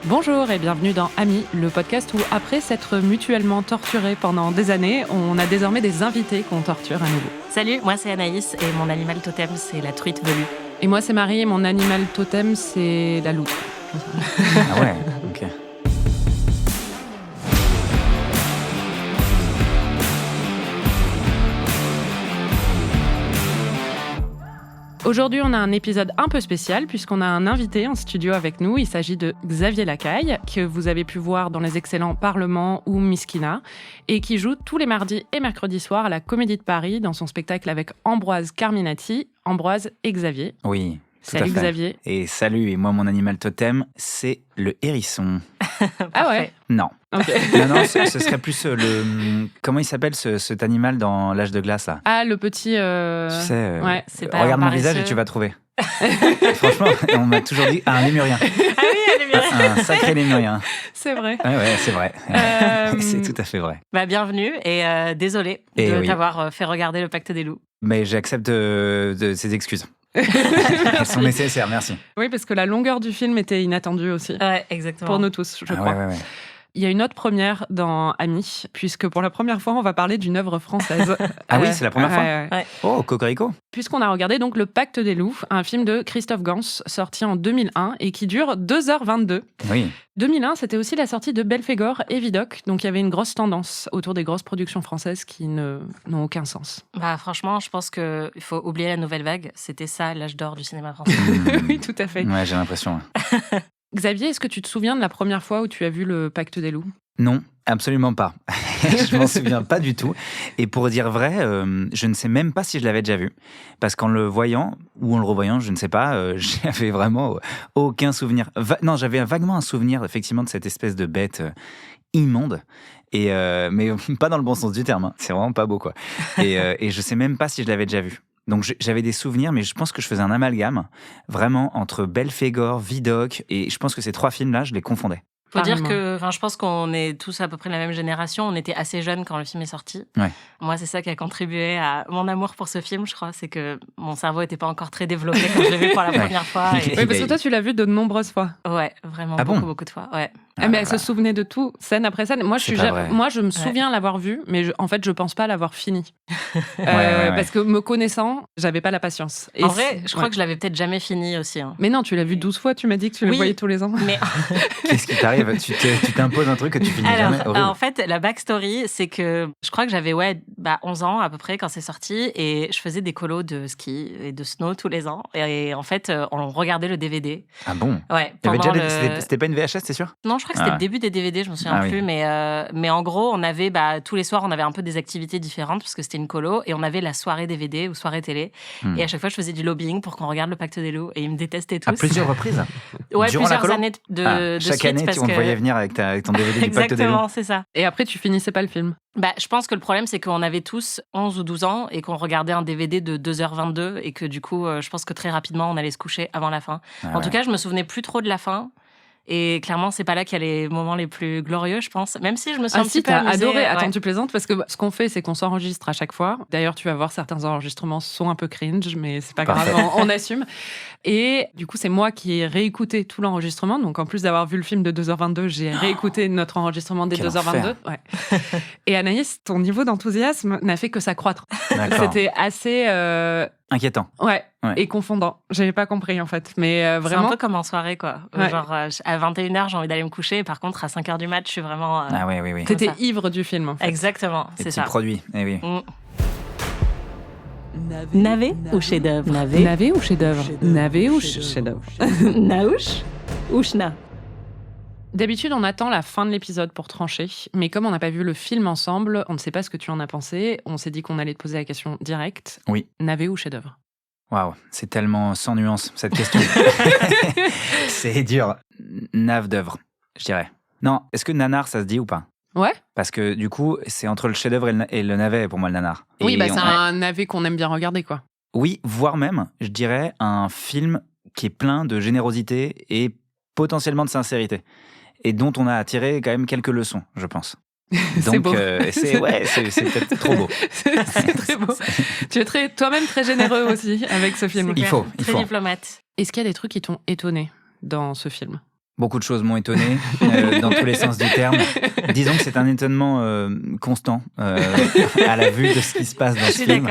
Bonjour et bienvenue dans Amis, le podcast où, après s'être mutuellement torturés pendant des années, on a désormais des invités qu'on torture à nouveau. Salut, moi c'est Anaïs et mon animal totem c'est la truite velue. Et moi c'est Marie et mon animal totem c'est la loutre. Ah ouais, ok. Aujourd'hui, on a un épisode un peu spécial puisqu'on a un invité en studio avec nous. Il s'agit de Xavier Lacaille, que vous avez pu voir dans les excellents Parlement ou Miskina, et qui joue tous les mardis et mercredis soirs à la Comédie de Paris dans son spectacle avec Ambroise Carminati, Ambroise et Xavier. Oui, tout Salut à fait. Xavier. Et salut, et moi mon animal totem, c'est le hérisson. Ah ouais. Non. Ok. Non, ce serait plus le... Comment il s'appelle cet animal dans l'âge de glace là? Ah, le petit... Tu sais, ouais, c'est pas regarde un mon visage et paresseux. tu vas trouver. Franchement, on m'a toujours dit un lémurien. Ah oui, elle est bien. Un sacré lémurien. c'est vrai. Ouais, c'est vrai. Euh, C'est tout à fait vrai. Bah, bienvenue et désolée Et de oui. t'avoir fait regarder le Pacte des loups. Mais j'accepte de ces excuses. Elles sont nécessaires, merci. Oui, parce que la longueur du film était inattendue aussi. Ouais, exactement. Pour nous tous, je Ah crois. ouais. Il y a une autre première dans Amis, puisque pour la première fois, on va parler d'une œuvre française. Ah oui, c'est la première fois. Ouais. Oh, Cocorico. Puisqu'on a regardé donc Le Pacte des loups, un film de Christophe Gans, sorti en 2001 et qui dure 2h22. Oui. 2001, c'était aussi la sortie de Belphégor et Vidocq, donc il y avait une grosse tendance autour des grosses productions françaises qui n'ont aucun sens. Bah, franchement, je pense qu'il faut oublier la nouvelle vague. C'était ça, l'âge d'or du cinéma français. Oui, tout à fait. Ouais, j'ai l'impression. Xavier, est-ce que tu te souviens de la première fois où tu as vu Le Pacte des loups ? Non, absolument pas. Je m'en souviens pas du tout. Et pour dire vrai, je ne sais même pas si je l'avais déjà vu. Parce qu'en le voyant, ou en le revoyant, je ne sais pas, j'avais vraiment aucun souvenir. Non, j'avais vaguement un souvenir, effectivement, de cette espèce de bête immonde. Mais pas dans le bon sens du terme. Hein. C'est vraiment pas beau, quoi. Et je sais même pas si je l'avais déjà vu. Donc j'avais des souvenirs, mais je pense que je faisais un amalgame, vraiment, entre Belphégor, Vidocq, et je pense que ces trois films-là, je les confondais. Faut dire Carrément. que, je pense qu'on est tous à peu près de la même génération. On était assez jeunes quand le film est sorti. Ouais. Moi, c'est ça qui a contribué à mon amour pour ce film, je crois. C'est que mon cerveau n'était pas encore très développé quand je l'ai vu pour la première fois. Oui, parce que toi, tu l'as vu de nombreuses fois. Ouais, vraiment Ah bon beaucoup de fois. Ouais. Mais elle se souvenait de tout, scène après scène. Moi, C'est pas vrai. je me souviens l'avoir vu, mais en fait, je pense pas l'avoir fini. Ouais. Parce que me connaissant, j'avais pas la patience. Et En vrai, je crois que je l'avais peut-être jamais fini aussi. Hein. Mais non, tu l'as vu 12 fois, tu m'as dit que tu le Oui. voyais tous les ans. Mais Qu'est-ce qui t'arrive? Tu t'imposes un truc que tu finis jamais. Horrible. en fait, la backstory, c'est que je crois que j'avais 11 ans à peu près quand c'est sorti et je faisais des colos de ski et de snow tous les ans. Et en fait, on regardait le DVD. Ah bon? Ouais, Il y avait pendant déjà c'était pas une VHS, c'est sûr? Non, je crois que c'était le début des DVD, je me souviens Ah oui. plus. Mais en gros, on avait tous les soirs, on avait un peu des activités différentes parce que c'était une colo et on avait la soirée DVD ou soirée télé. Et à chaque fois, je faisais du lobbying pour qu'on regarde le Pacte des loups et ils me détestaient tous. À plusieurs reprises? Ouais, Durant la plusieurs colo? années de Chaque suite année, parce on te que... voyait venir avec ton DVD du Pacte des loups. Exactement, c'est ça. Et après, tu finissais pas le film. Je pense que le problème, c'est qu'on avait tous 11 ou 12 ans et qu'on regardait un DVD de 2h22 et que du coup, je pense que très rapidement, on allait se coucher avant la fin. En tout cas, je me souvenais plus trop de la fin. Et clairement, c'est pas là qu'il y a les moments les plus glorieux, je pense. Même si je me suis un petit peu t'as amusée. adoré. Ouais. Attends, tu plaisantes parce que ce qu'on fait, c'est qu'on s'enregistre à chaque fois. D'ailleurs, tu vas voir, certains enregistrements sont un peu cringe, mais c'est pas grave, Parfait. on assume. Et du coup, c'est moi qui ai réécouté tout l'enregistrement. Donc, en plus d'avoir vu le film de 2h22, j'ai réécouté notre enregistrement des Quel 2h22. Ouais. Et Anaïs, ton niveau d'enthousiasme n'a fait que s'accroître. D'accord. C'était assez... Inquiétant. Ouais, Ouais. et confondant. J'avais pas compris, en fait. Mais C'est vraiment... un peu comme en soirée, quoi. Ouais. Genre, à 21h, j'ai envie d'aller me coucher. Et par contre, à 5h du mat, je suis vraiment... Ah oui. T'étais ça. ivre du film, en fait. Exactement, Les c'est petits ça. produits, eh oui. Navet ou chef-d'œuvre? Navet ou chef-d'œuvre? Navet ou chef-d'œuvre? Naouch ou chna? D'habitude, on attend la fin de l'épisode pour trancher, mais comme on n'a pas vu le film ensemble, on ne sait pas ce que tu en as pensé, on s'est dit qu'on allait te poser la question directe. Oui. Navet ou chef-d'œuvre? Waouh, c'est tellement sans nuance, cette question. C'est dur. Nave d'œuvre, je dirais. Non, est-ce que nanar, ça se dit ou pas? Ouais. Parce que du coup, c'est entre le chef-d'œuvre et le navet pour moi, le nanar. Oui, Et c'est un navet qu'on aime bien regarder, quoi. Oui, voire même, je dirais, un film qui est plein de générosité et potentiellement de sincérité. Et dont on a tiré quand même quelques leçons, je pense. C'est beau. C'est peut-être trop beau. C'est très beau. Tu es toi-même très généreux aussi avec ce film. Il faut. Très diplomate. Est-ce qu'il y a des trucs qui t'ont étonné dans ce film? Beaucoup de choses m'ont étonné, dans tous les sens du terme. Disons que c'est un étonnement constant à la vue de ce qui se passe dans ce film.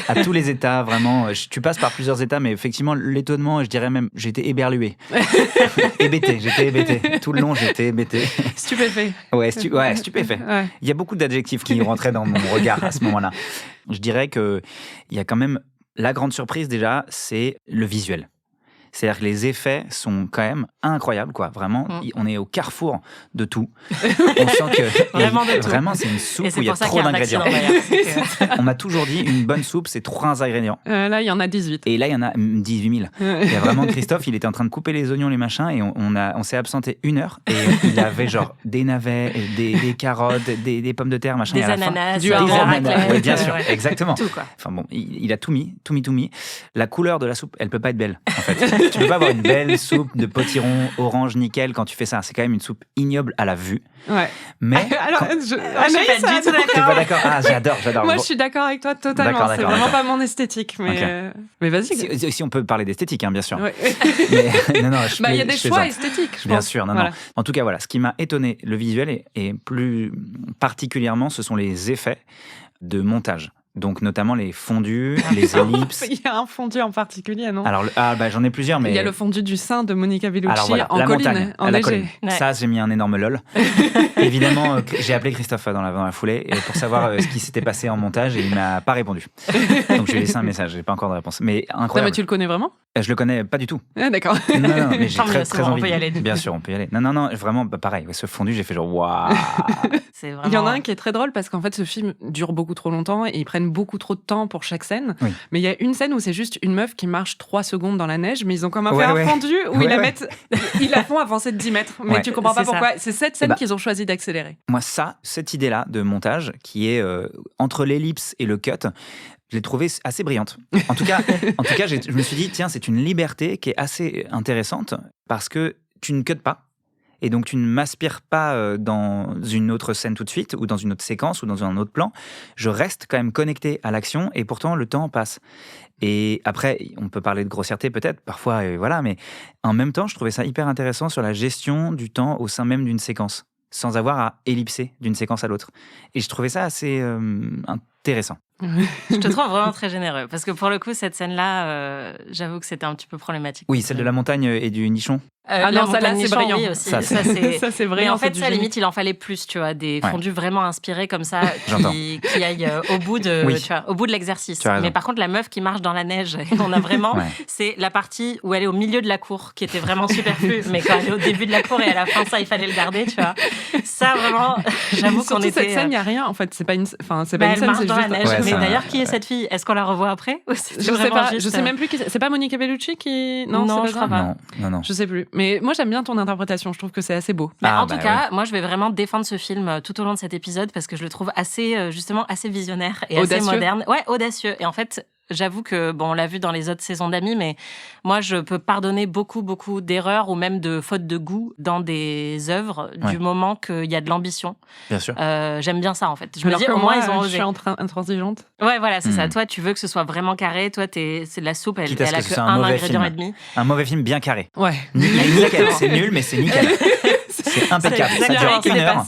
À tous les états, vraiment. Tu passes par plusieurs états, mais effectivement, l'étonnement, je dirais même, j'ai été éberlué. J'étais hébété. Tout le long, j'étais hébété. Stupéfait. Ouais, stupéfait. Ouais. Il y a beaucoup d'adjectifs qui rentraient dans mon regard à ce moment-là. Je dirais qu'il y a quand même... La grande surprise, déjà, c'est le visuel. C'est-à-dire que les effets sont quand même incroyables, quoi. Vraiment, on est au carrefour de tout. On sent que vraiment, c'est une soupe où il y a trop d'ingrédients. On m'a toujours dit, une bonne soupe, c'est 3 ingrédients. Là, il y en a 18. Et là, il y en a 18 000. Il y a vraiment Christophe, il était en train de couper les oignons, les machins, et on s'est absenté 1 heure. Et il avait genre des navets, des carottes, des pommes de terre, machin. Des ananas, du hareng. Oui, bien sûr, exactement. Tout, quoi. Enfin bon, il a tout mis. La couleur de la soupe, elle peut pas être belle, en fait. Tu peux pas avoir une belle soupe de potiron orange nickel quand tu fais ça. C'est quand même une soupe ignoble à la vue. Ouais. Mais alors, je suis pas du tout t'es pas d'accord. Ah, j'adore. Moi, je suis d'accord avec toi totalement. D'accord, c'est vraiment pas mon esthétique, mais mais vas-y. Si on peut parler d'esthétique, hein, bien sûr. Ouais. Mais non, il y a des choix esthétiques, je pense. Bien sûr, non. En tout cas, voilà, ce qui m'a étonné, le visuel et plus particulièrement, ce sont les effets de montage. Donc notamment les fondus, les ellipses. Il y a un fondu en particulier, non? Alors j'en ai plusieurs, mais il y a le fondu du sein de Monica Bellucci. Alors, voilà, en la colline, montagne, en à la léger. colline. Ouais. Ça, j'ai mis un énorme lol. Évidemment, j'ai appelé Christophe dans la foulée pour savoir ce qui s'était passé en montage et il m'a pas répondu. Donc je lui ai laissé un message, j'ai pas encore de réponse. Mais incroyable. Non, mais tu le connais vraiment? Je le connais pas du tout. Ah, d'accord. Non, mais j'ai Tant mieux, très bon, envie. on peut y aller. Bien sûr, on peut y aller. Non, vraiment, pareil. Ce fondu, j'ai fait genre waouh. C'est vraiment... Il y en a un qui est très drôle parce qu'en fait, ce film dure beaucoup trop longtemps et ils prennent beaucoup trop de temps pour chaque scène. Oui. Mais il y a une scène où c'est juste une meuf qui marche 3 secondes dans la neige, mais ils ont quand même Ouais, fait ouais. un fondu où Ouais, ils la ouais. mettent, ils la font avancer de 10 mètres. Mais Ouais. tu comprends pas C'est ça. pourquoi. C'est cette scène bah- qu'ils ont choisi d'accélérer. Moi, cette idée-là de montage qui est entre l'ellipse et le cut, je l'ai trouvée assez brillante. En tout cas, je me suis dit, tiens, c'est une liberté qui est assez intéressante parce que tu ne cuts pas. Et donc, tu ne m'aspires pas dans une autre scène tout de suite, ou dans une autre séquence, ou dans un autre plan. Je reste quand même connecté à l'action, et pourtant, le temps passe. Et après, on peut parler de grossièreté peut-être, parfois, voilà, mais en même temps, je trouvais ça hyper intéressant sur la gestion du temps au sein même d'une séquence, sans avoir à ellipser d'une séquence à l'autre. Et je trouvais ça assez intéressant. Je te trouve vraiment très généreux. Parce que pour le coup, cette scène-là, j'avoue que c'était un petit peu problématique. Oui, celle de la montagne et du nichon. Ah non, ça là, c'est brillant. Oui, aussi. Ça, c'est- Ça, c'est Mais brillant. en fait, c'est du ça, génie. limite, il en fallait plus, tu vois, des Ouais. fondus vraiment inspirés comme ça, J'entends. qui aillent au bout de, Oui. tu vois, au bout de l'exercice. Tu as raison. Mais par contre, la meuf qui marche dans la neige, on a vraiment, Ouais. c'est la partie où elle est au milieu de la cour, qui était vraiment superflue. Mais quand elle est au début de la cour et à la fin, ça, il fallait le garder, tu vois. Ça, vraiment, j'avoue qu'on Surtout était. cette scène, il n'y a rien. En fait, c'est pas une, enfin, c'est pas Bah, une elle scène, marche c'est dans juste. la neige. Ouais, mais ça- d'ailleurs, qui est cette fille? Est-ce qu'on la revoit après? Ou c'est Je sais vraiment pas. juste, Je sais même plus qui c'est. C'est pas Monica Bellucci qui. Non, c'est je ça crois pas. Non. Je sais plus. Mais moi, j'aime bien ton interprétation. Je trouve que c'est assez beau. Bah, en bah tout cas, moi, je vais vraiment défendre ce film tout au long de cet épisode parce que je le trouve assez, justement, assez visionnaire et Audacieux. assez moderne. Ouais, audacieux. Et en fait, j'avoue que, bon, on l'a vu dans les autres saisons d'Amis, mais moi, je peux pardonner beaucoup d'erreurs ou même de fautes de goût dans des œuvres Ouais. du moment qu'il y a de l'ambition. Bien sûr. J'aime bien ça, en fait. Je me Alors dis, que au moins, moi, ils ont je osé. suis intransigeante. Ouais, voilà, c'est ça. Mm. Toi, tu veux que ce soit vraiment carré. Toi, c'est de la soupe, elle Quitte à ce a que que ce soit un un mauvais ingrédient film. et demi. Un mauvais film bien carré. Ouais. Nickel. C'est nul, mais c'est nickel. C'est impeccable. C'est Ça dure exactement 1 heure.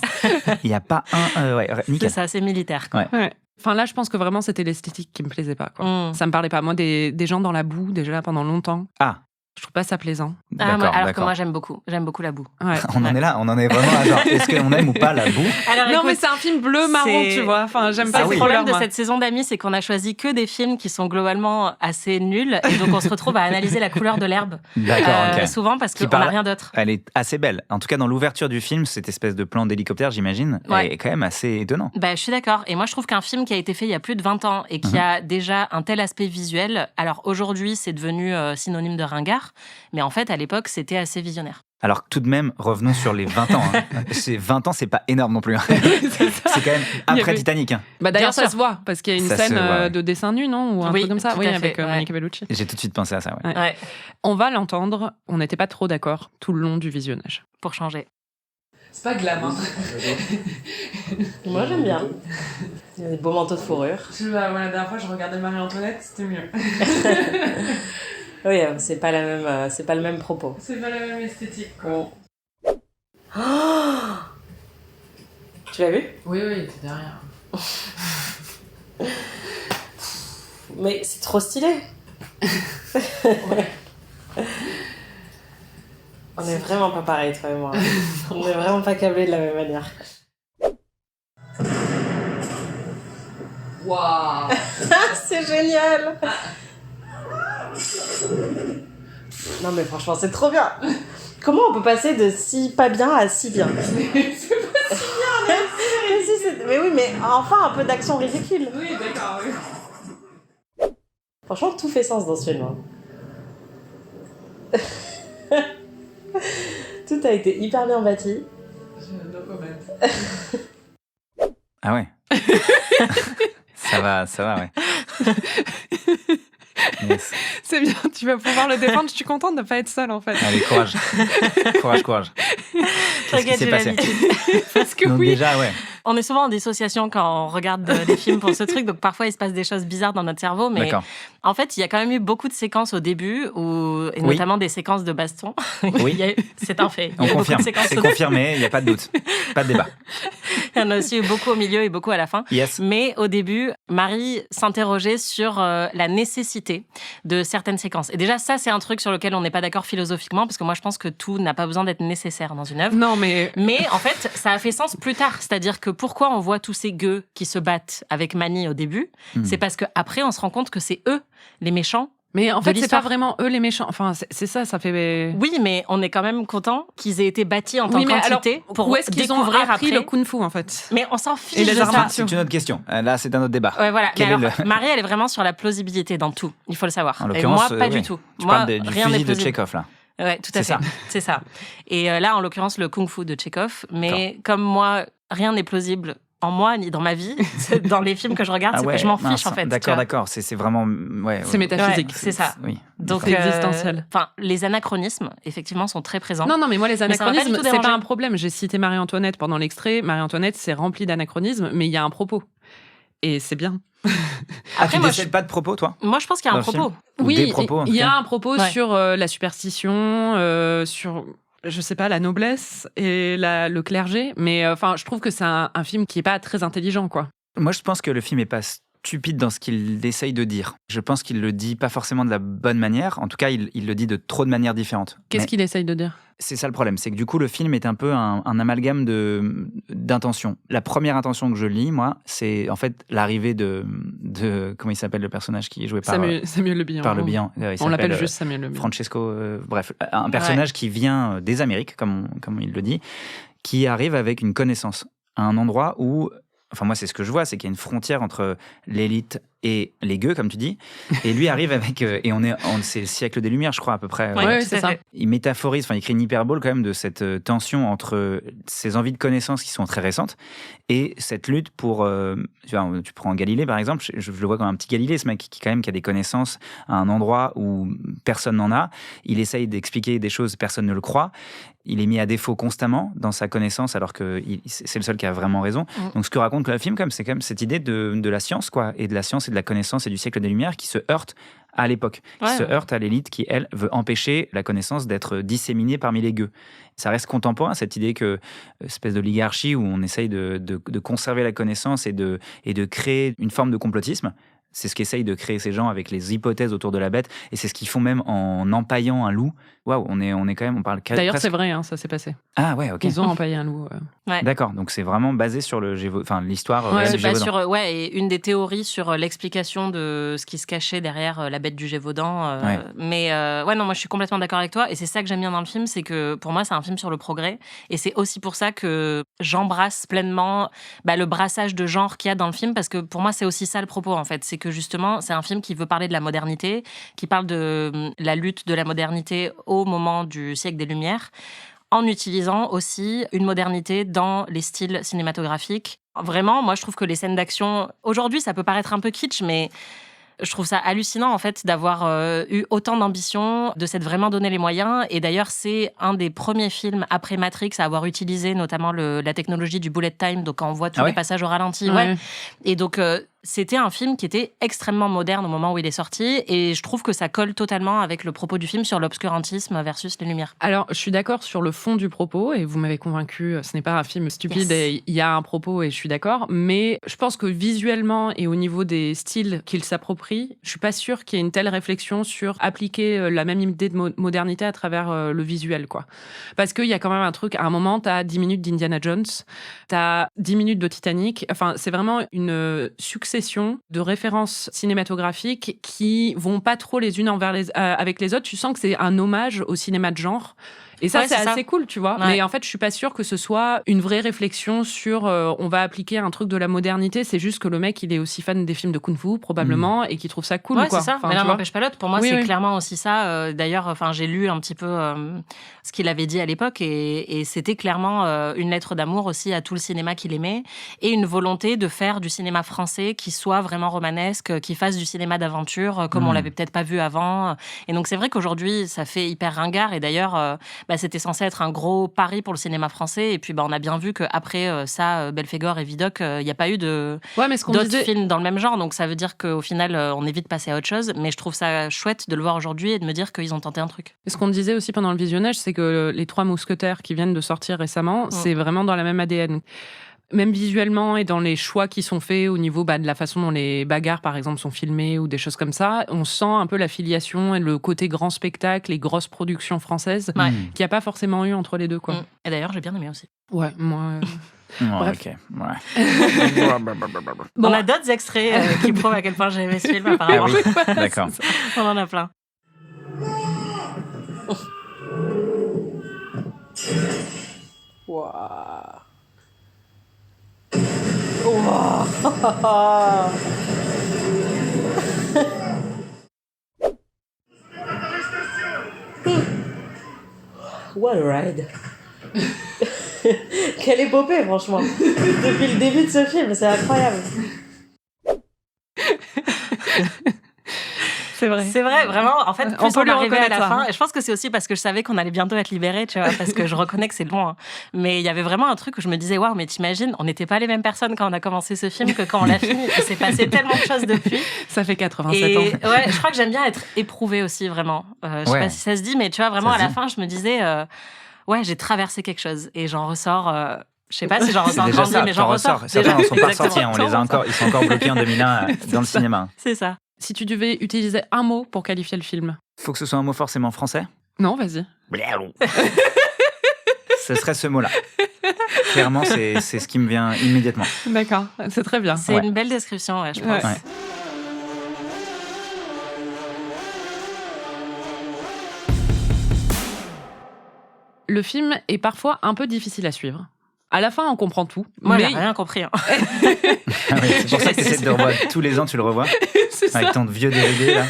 Il n'y a pas un... ouais, C'est nickel. ça, c'est militaire. Ouais. Enfin, là, je pense que vraiment, c'était l'esthétique qui me plaisait pas. Quoi. Mm. Ça me parlait pas. Moi, des gens dans la boue, déjà là pendant longtemps. Ah, Je trouve pas ça plaisant. d'accord, alors que d'accord. moi, j'aime beaucoup la boue. Ouais. On en est là, on en est vraiment à genre, est-ce qu'on aime ou pas la boue? Alors, Non, écoute, mais c'est un film bleu marron, c'est- tu vois. Enfin, j'aime c'est pas le ces problème couleurs, de moi. cette saison d'Amis, c'est qu'on a choisi que des films qui sont globalement assez nuls, et donc on se retrouve à analyser la couleur de l'herbe. D'accord, ok. Souvent parce Qui qu'on n'a parle- rien d'autre. Elle est assez belle. En tout cas, dans l'ouverture du film, cette espèce de plan d'hélicoptère, j'imagine, Ouais. est quand même assez étonnant. Bah, je suis d'accord. Et moi, je trouve qu'un film qui a été fait il y a plus de 20 ans et qui a déjà un tel aspect visuel, alors aujourd'hui, c'est devenu synonyme de ringard, mais en fait, à l'époque, c'était assez visionnaire. Alors tout de même, revenons sur les 20 ans. Hein. 20 ans, c'est pas énorme non plus. Hein. C'est quand même Il y après avait- Titanic. Hein. Bah, d'ailleurs, Bien ça sûr. se voit, parce qu'il y a une Ça se scène voit, ouais. de dessin nu, non? Ou un Oui, truc comme ça. tout Oui, à fait, avec ouais. Monica Bellucci. J'ai tout de suite pensé à ça. Ouais. Ouais. Ouais, On va l'entendre. On n'était pas trop d'accord tout le long du visionnage. pour changer. C'est pas glam, hein. Moi, j'aime bien. Il y a des beaux manteaux de fourrure. La dernière fois, je regardais Marie-Antoinette, c'était mieux. Oui, c'est pas le même propos. C'est pas la même esthétique, quoi. Tu l'as vu ? Oui, il était derrière. Mais c'est trop stylé. On est vraiment pas pareil, toi et moi. On est vraiment pas câblés de la même manière. Waouh. C'est génial. Non mais franchement, c'est trop bien. Comment on peut passer de si pas bien à si bien ? C'est pas si bien, mais oui, mais enfin un peu d'action ridicule. Oui, d'accord, oui. Franchement, tout fait sens dans ce film. Tout a été hyper bien bâti. No comment. Ah ouais. Ça va, ouais. Yes. C'est bien, tu vas pouvoir le défendre. Je suis contente de ne pas être seule, en fait. Allez, courage. Courage. Qu'est-ce qui s'est passé ? Parce que Donc oui. déjà, ouais. On est souvent en dissociation quand on regarde des films pour ce truc, donc parfois il se passe des choses bizarres dans notre cerveau, mais D'accord. en fait il y a quand même eu beaucoup de séquences au début, et notamment des séquences de baston. Oui. C'est un fait. On confirme, c'est confirmé, il n'y a pas de doute, pas de débat. Il y en a aussi eu beaucoup au milieu et beaucoup à la fin. Yes. Mais au début, Marie s'interrogeait sur la nécessité de certaines séquences. Et déjà, ça, c'est un truc sur lequel on n'est pas d'accord philosophiquement, parce que moi, je pense que tout n'a pas besoin d'être nécessaire dans une œuvre. Non, mais en fait, ça a fait sens plus tard. C'est-à-dire que pourquoi on voit tous ces gueux qui se battent avec Mani au début, c'est parce qu'après, on se rend compte que c'est eux, les méchants. Mais en fait, c'est pas l'histoire. vraiment eux les méchants. Enfin, c'est ça fait. Oui, mais on est quand même content qu'ils aient été bâtis en tant Oui, mais qu'entité alors, pour où est-ce qu'ils ont découvrir appris après. le kung-fu, en fait? Mais on s'en fiche Et les de arts ça. martiaux. C'est une autre question. Là, c'est un autre débat. Ouais, voilà. Quel Mais est alors, Marie, elle est vraiment sur la plausibilité dans tout. Il faut le savoir. En Et l'occurrence, moi, pas oui. du tout. Tu Moi, parles du rien n'est fusil de plausible. Tchekhov, là. Ouais, tout à C'est fait. ça. C'est ça. Et là, en l'occurrence, le kung-fu de Tchekhov. Mais comme moi, rien n'est plausible en moi ni dans ma vie, dans les films que je regarde, c'est que je m'en fiche, en fait. D'accord. C'est vraiment... Ouais, C'est métaphysique. Ouais, c'est ça. Oui. Donc, C'est existentiel. Enfin, les anachronismes, effectivement, sont très présents. Non, mais moi, les ça m'a pas du anachronismes, tout c'est dérangé. pas un problème. J'ai cité Marie-Antoinette pendant l'extrait. Marie-Antoinette, c'est rempli d'anachronismes, mais il y a un propos. Et c'est bien. Après, tu moi, décèdes pas de propos, toi ? Moi, je pense qu'il y a un Dans le propos. Ou des propos, en il y tout a cas. un propos Ouais. sur la superstition, sur, je sais pas, la noblesse et le clergé. Mais enfin, je trouve que c'est un film qui est pas très intelligent, quoi. Moi, je pense que le film est pas stupide dans ce qu'il essaye de dire. Je pense qu'il le dit pas forcément de la bonne manière. En tout cas, il le dit de trop de manières différentes. Qu'est-ce Mais qu'il essaye de dire? c'est ça le problème, c'est que du coup, le film est un peu un amalgame d'intentions. La première intention que je lis, moi, c'est en fait l'arrivée de comment il s'appelle le personnage qui est joué par Samuel Le Bihan. par Le Bihan. On l'appelle juste Samuel Le Bihan. Francesco, bref, un personnage qui vient des Amériques, comme il le dit, qui arrive avec une connaissance à un endroit où, enfin moi c'est ce que je vois, c'est qu'il y a une frontière entre l'élite et les gueux, comme tu dis, et lui arrive avec, et c'est le siècle des Lumières, je crois à peu près. Ouais, tout c'est à ça. fait. Il métaphorise, enfin il crée une hyperbole quand même de cette tension entre ces envies de connaissance qui sont très récentes et cette lutte pour, tu prends Galilée par exemple, je le vois comme un petit Galilée, ce mec qui a des connaissances à un endroit où personne n'en a. Il essaye d'expliquer des choses, personne ne le croit. Il est mis à défaut constamment dans sa connaissance alors que c'est le seul qui a vraiment raison. Donc ce que raconte le film, c'est quand même cette idée de la science, quoi, et de la science et de la connaissance et du siècle des Lumières qui se heurtent à l'époque, qui se heurtent à l'élite qui, elle, veut empêcher la connaissance d'être disséminée parmi les gueux. Ça reste contemporain, cette idée que espèce d'oligarchie où on essaye de conserver la connaissance et de créer une forme de complotisme. C'est ce qu'essayent de créer ces gens avec les hypothèses autour de la bête, et c'est ce qu'ils font même en empaillant un loup. Waouh, on est quand même, on parle D'ailleurs, presque... c'est vrai, hein, ça s'est passé. Ah ouais, ok. Ils ont empaillé un loup. Ouais. D'accord, donc c'est vraiment basé sur l'histoire Ouais, réelle C'est du pas Gévaudan. sur, et une des théories sur l'explication de ce qui se cachait derrière la bête du Gévaudan. Ouais. Mais non, moi je suis complètement d'accord avec toi, et c'est ça que j'aime bien dans le film, c'est que pour moi c'est un film sur le progrès, et c'est aussi pour ça que j'embrasse pleinement le brassage de genre qu'il y a dans le film, parce que pour moi c'est aussi ça le propos en fait, c'est que justement c'est un film qui veut parler de la modernité, qui parle de la lutte de la modernité au moment du siècle des Lumières, en utilisant aussi une modernité dans les styles cinématographiques. Vraiment, moi, je trouve que les scènes d'action, aujourd'hui, ça peut paraître un peu kitsch, mais je trouve ça hallucinant, en fait, d'avoir eu autant d'ambition, de s'être vraiment donné les moyens. Et d'ailleurs, c'est un des premiers films après Matrix à avoir utilisé notamment la technologie du bullet time, donc quand on voit tous les passages au ralenti. Ouais. Et donc, c'était un film qui était extrêmement moderne au moment où il est sorti, et je trouve que ça colle totalement avec le propos du film sur l'obscurantisme versus les Lumières. Alors, je suis d'accord sur le fond du propos, et vous m'avez convaincu, ce n'est pas un film stupide, et il y a un propos, et je suis d'accord, mais je pense que visuellement et au niveau des styles qu'il s'approprie, je suis pas sûre qu'il y ait une telle réflexion sur appliquer la même idée de modernité à travers le visuel, quoi. Parce qu'il y a quand même un truc, à un moment, t'as 10 minutes d'Indiana Jones, t'as 10 minutes de Titanic, enfin, c'est vraiment une succession de références cinématographiques qui vont pas trop les unes avec les autres. Tu sens que c'est un hommage au cinéma de genre. Et ça, c'est assez cool, tu vois. Ouais. Mais en fait, je suis pas sûre que ce soit une vraie réflexion sur on va appliquer un truc de la modernité. C'est juste que le mec, il est aussi fan des films de kung-fu, probablement, et qu'il trouve ça cool, quoi. C'est ça. Enfin, mais l'un n'empêche pas l'autre. Pour moi, c'est clairement aussi ça. D'ailleurs, j'ai lu un petit peu ce qu'il avait dit à l'époque, et c'était clairement une lettre d'amour aussi à tout le cinéma qu'il aimait, et une volonté de faire du cinéma français qui soit vraiment romanesque, qui fasse du cinéma d'aventure, comme on l'avait peut-être pas vu avant. Et donc, c'est vrai qu'aujourd'hui, ça fait hyper ringard. Et d'ailleurs, c'était censé être un gros pari pour le cinéma français. Et puis, on a bien vu qu'après ça, Belphégor et Vidocq, il n'y a pas eu d'autres films dans le même genre. Donc, ça veut dire qu'au final, on est vite passé à autre chose. Mais je trouve ça chouette de le voir aujourd'hui et de me dire qu'ils ont tenté un truc. Et ce qu'on me disait aussi pendant le visionnage, c'est que les 3 Mousquetaires qui viennent de sortir récemment, c'est vraiment dans la même ADN. Même visuellement et dans les choix qui sont faits au niveau de la façon dont les bagarres, par exemple, sont filmées ou des choses comme ça, on sent un peu la filiation et le côté grand spectacle, les grosses productions françaises, qu'il n'y a pas forcément eu entre les deux, quoi. Et d'ailleurs, j'ai bien aimé aussi. Ouais, moi... Bref. Ok, ouais. On a d'autres extraits qui prouvent à quel point j'ai aimé ce film, apparemment. Ah oui, d'accord. On en a plein. Wow. What a ride. Quelle épopée, franchement. Depuis le début de ce film, c'est incroyable. C'est vrai, vraiment. En fait, plus on arrivait à la fin, et je pense que c'est aussi parce que je savais qu'on allait bientôt être libérés, tu vois, parce que je reconnais que c'est long. Hein. Mais il y avait vraiment un truc où je me disais, waouh, mais t'imagines, on n'était pas les mêmes personnes quand on a commencé ce film que quand on l'a fini. Il s'est passé tellement de choses depuis. Ça fait 87 ans. Ouais, je crois que j'aime bien être éprouvée aussi, vraiment. Je sais pas si ça se dit, mais tu vois, vraiment, à la fin, je me disais, ouais, j'ai traversé quelque chose et j'en ressors. Je sais pas si j'en ressors grandi, mais j'en ressors. Certains n'en sont pas sortis, ils sont encore bloqués en 2001 dans le cinéma. C'est ça. Si tu devais utiliser un mot pour qualifier le film. Faut que ce soit un mot forcément français ? Non, vas-y. Ce serait ce mot-là. Clairement, c'est ce qui me vient immédiatement. D'accord, c'est très bien. C'est une belle description, je pense. Ouais. Le film est parfois un peu difficile à suivre. À la fin, on comprend tout. Moi, mais... j'ai rien compris. Hein. Ah oui, c'est pour ça que tu essaies de revoir. Tous les ans, tu le revois. Avec ton vieux DVD, là.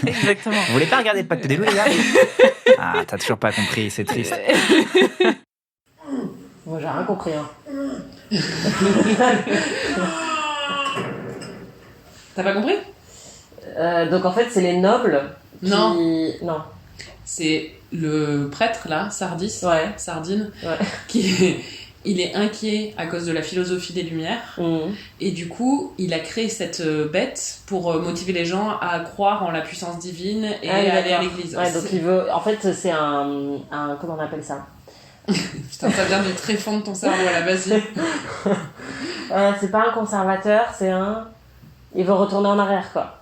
Exactement. Vous voulez pas regarder le Pacte des loups, les gars ? Ah, t'as toujours pas compris, c'est triste. Moi, j'ai rien compris. Hein. T'as pas compris ? Donc, en fait, c'est les nobles qui... Non. C'est le prêtre, là, Sardis, Sardine, qui... Il est inquiet à cause de la philosophie des Lumières. Et du coup, il a créé cette bête pour motiver les gens à croire en la puissance divine et aller à l'église. Ouais, donc il veut... En fait, c'est un... Comment on appelle ça ? Putain, ça vient du tréfonds de ton cerveau, là, vas-y. C'est pas un conservateur, c'est un... Il veut retourner en arrière, quoi.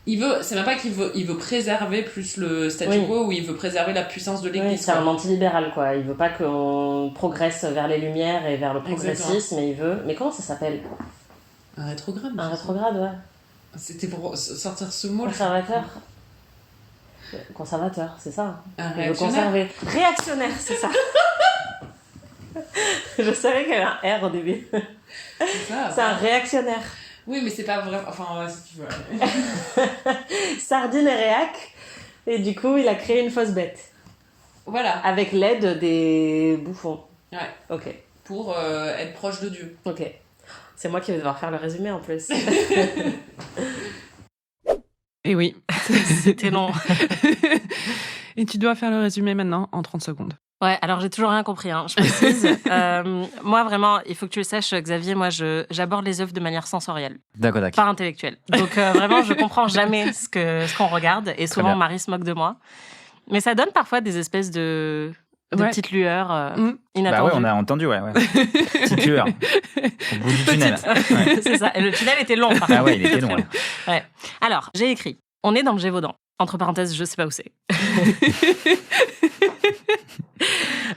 C'est même pas qu'il veut, il veut préserver plus le statu quo, ou il veut préserver la puissance de l'église. Oui, c'est un antilibéral, quoi. Il veut pas qu'on progresse vers les lumières et vers le progressisme, mais il veut... Mais comment ça s'appelle ? Un rétrograde. Un rétrograde, ouais. C'était pour sortir ce mot. Conservateur. Conservateur, c'est ça. Un il veut conserver. Réactionnaire, c'est ça. Je savais qu'il y avait un R au début. C'est un réactionnaire. Oui, mais c'est pas vrai. Enfin, si tu veux. Sardine et réac. Et du coup, il a créé une fausse bête. Voilà. Avec l'aide des bouffons. Ouais. Ok. Pour être proche de Dieu. Ok. C'est moi qui vais devoir faire le résumé en plus. Et oui. C'était long. Et tu dois faire le résumé maintenant en 30 secondes. Ouais, alors j'ai toujours rien compris, je précise. Moi, vraiment, il faut que tu le saches, Xavier, moi, j'aborde les œuvres de manière sensorielle, D'accord. pas intellectuelle. Donc vraiment, je comprends jamais ce qu'on regarde, et souvent, Marie se moque de moi. Mais ça donne parfois des espèces de petites lueurs inattendues. Bah ouais, on a entendu, ouais. Petite lueur au bout du tunnel. Ouais. C'est ça, et le tunnel était long, par contre. Ah ouais, il était long. Ouais. Alors, j'ai écrit, on est dans le Gévaudan. Entre parenthèses, je sais pas où c'est.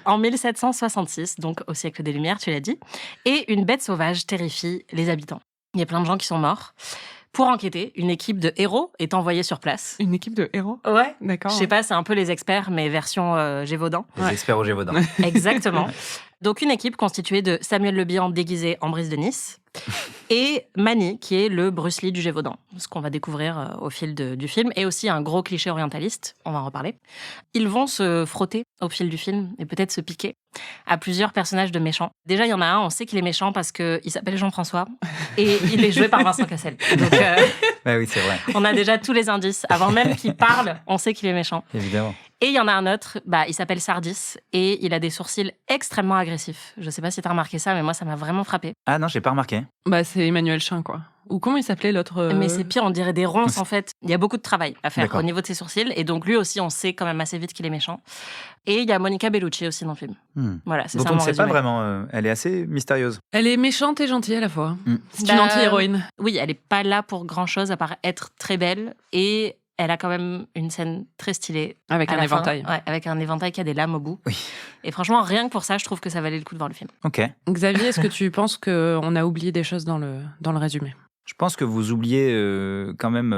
En 1766, donc au siècle des Lumières, tu l'as dit, et une bête sauvage terrifie les habitants. Il y a plein de gens qui sont morts. Pour enquêter, une équipe de héros est envoyée sur place. Une équipe de héros ? Ouais, d'accord. Je sais pas, c'est un peu les experts, mais version Gévaudan. Les experts au Gévaudan. Exactement. Donc une équipe constituée de Samuel Le Bihan déguisé en Brise de Nice et Manny, qui est le Bruce Lee du Gévaudan, ce qu'on va découvrir au fil du film, et aussi un gros cliché orientaliste, on va en reparler. Ils vont se frotter au fil du film et peut-être se piquer à plusieurs personnages de méchants. Déjà, il y en a un, on sait qu'il est méchant parce qu'il s'appelle Jean-François et il est joué par Vincent Cassel. Donc, ouais, oui, c'est vrai. On a déjà tous les indices. Avant même qu'il parle, on sait qu'il est méchant. Évidemment. Et il y en a un autre, il s'appelle Sardis et il a des sourcils extrêmement agressifs. Je sais pas si t'as remarqué ça, mais moi, ça m'a vraiment frappé. Ah non, j'ai pas remarqué. C'est Emmanuel Chin, quoi. Ou comment il s'appelait l'autre Mais c'est pire, on dirait des ronces, en fait. Il y a beaucoup de travail à faire D'accord. au niveau de ses sourcils. Et donc, lui aussi, on sait quand même assez vite qu'il est méchant. Et il y a Monica Bellucci aussi dans le film. Voilà, c'est Donc ça on mon ne sait résumé. pas vraiment. Elle est assez mystérieuse. Elle est méchante et gentille à la fois. C'est une anti-héroïne. Oui, elle est pas là pour grand-chose à part être très belle. Et elle a quand même une scène très stylée. Avec un éventail. Ouais, avec un éventail qui a des lames au bout. Oui. Et franchement, rien que pour ça, je trouve que ça valait le coup de voir le film. Ok. Xavier, est-ce que tu penses qu'on a oublié des choses dans le résumé ? Je pense que vous oubliez quand même...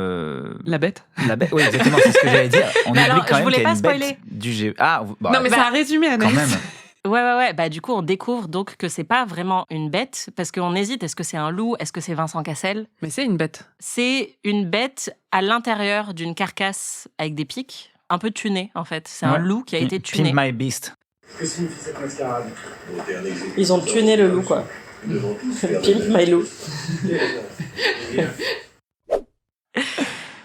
La bête ? La bête, oui, exactement, c'est ce que j'allais dire. On Mais oublie alors, quand je même qu'il y voulais a pas une bête spoiler. du G... Ah, bah, non, mais c'est un résumé, Anaïs. quand même. Ouais. Du coup, on découvre donc que c'est pas vraiment une bête, parce qu'on hésite, est-ce que c'est un loup, est-ce que c'est Vincent Cassel ? Mais c'est une bête. C'est une bête à l'intérieur d'une carcasse avec des pics, un peu tunée en fait. C'est un Ouais. loup qui a été tuné. Pimp My Beast. Que signifie cette mascarade? Ils ont tuné le loup, quoi. Pimp my loup.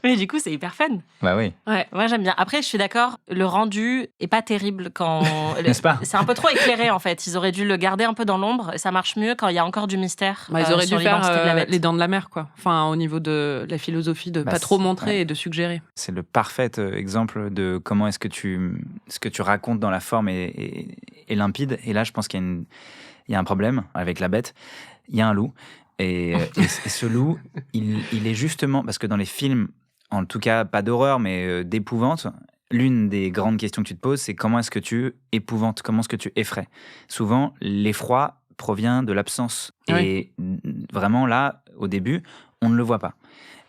Mais du coup, c'est hyper fun. Bah oui. Ouais, moi j'aime bien. Après, je suis d'accord, le rendu est pas terrible quand. N'est-ce pas ? C'est un peu trop éclairé en fait. Ils auraient dû le garder un peu dans l'ombre. Ça marche mieux quand il y a encore du mystère. Ils auraient sur dû l'identité de la faire bête. les dents de la mer, quoi. Enfin, au niveau de la philosophie de pas trop montrer et de suggérer. C'est le parfait exemple de comment est-ce que ce que tu racontes dans la forme est limpide. Et là, je pense qu'il y a un problème avec la bête. Il y a un loup. Et ce loup, il est justement... Parce que dans les films, en tout cas, pas d'horreur, mais d'épouvante, l'une des grandes questions que tu te poses, c'est comment est-ce que tu épouvantes, comment est-ce que tu effraies. Souvent, l'effroi provient de l'absence. Oui. Et vraiment, là, au début, on ne le voit pas.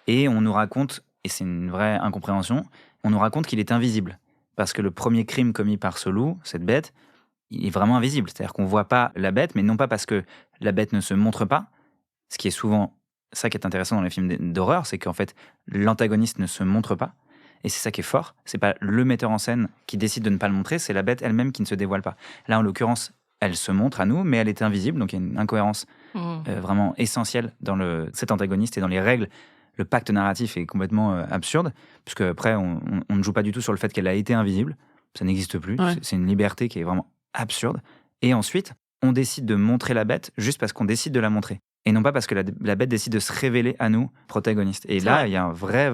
Et on nous raconte, et c'est une vraie incompréhension, on nous raconte qu'il est invisible. Parce que le premier crime commis par ce loup, cette bête, il est vraiment invisible. C'est-à-dire qu'on ne voit pas la bête, mais non pas parce que la bête ne se montre pas, ce qui est souvent ça qui est intéressant dans les films d'horreur, c'est qu'en fait, l'antagoniste ne se montre pas. Et c'est ça qui est fort. C'est pas le metteur en scène qui décide de ne pas le montrer, c'est la bête elle-même qui ne se dévoile pas. Là, en l'occurrence, elle se montre à nous, mais elle est invisible, donc il y a une incohérence vraiment essentielle dans cet antagoniste et dans les règles. Le pacte narratif est complètement absurde, puisque après, on ne joue pas du tout sur le fait qu'elle a été invisible. Ça n'existe plus. Ouais. C'est une liberté qui est vraiment absurde. Et ensuite, on décide de montrer la bête juste parce qu'on décide de la montrer. Et non pas parce que la bête décide de se révéler à nous, protagonistes. Et là, il y a un vrai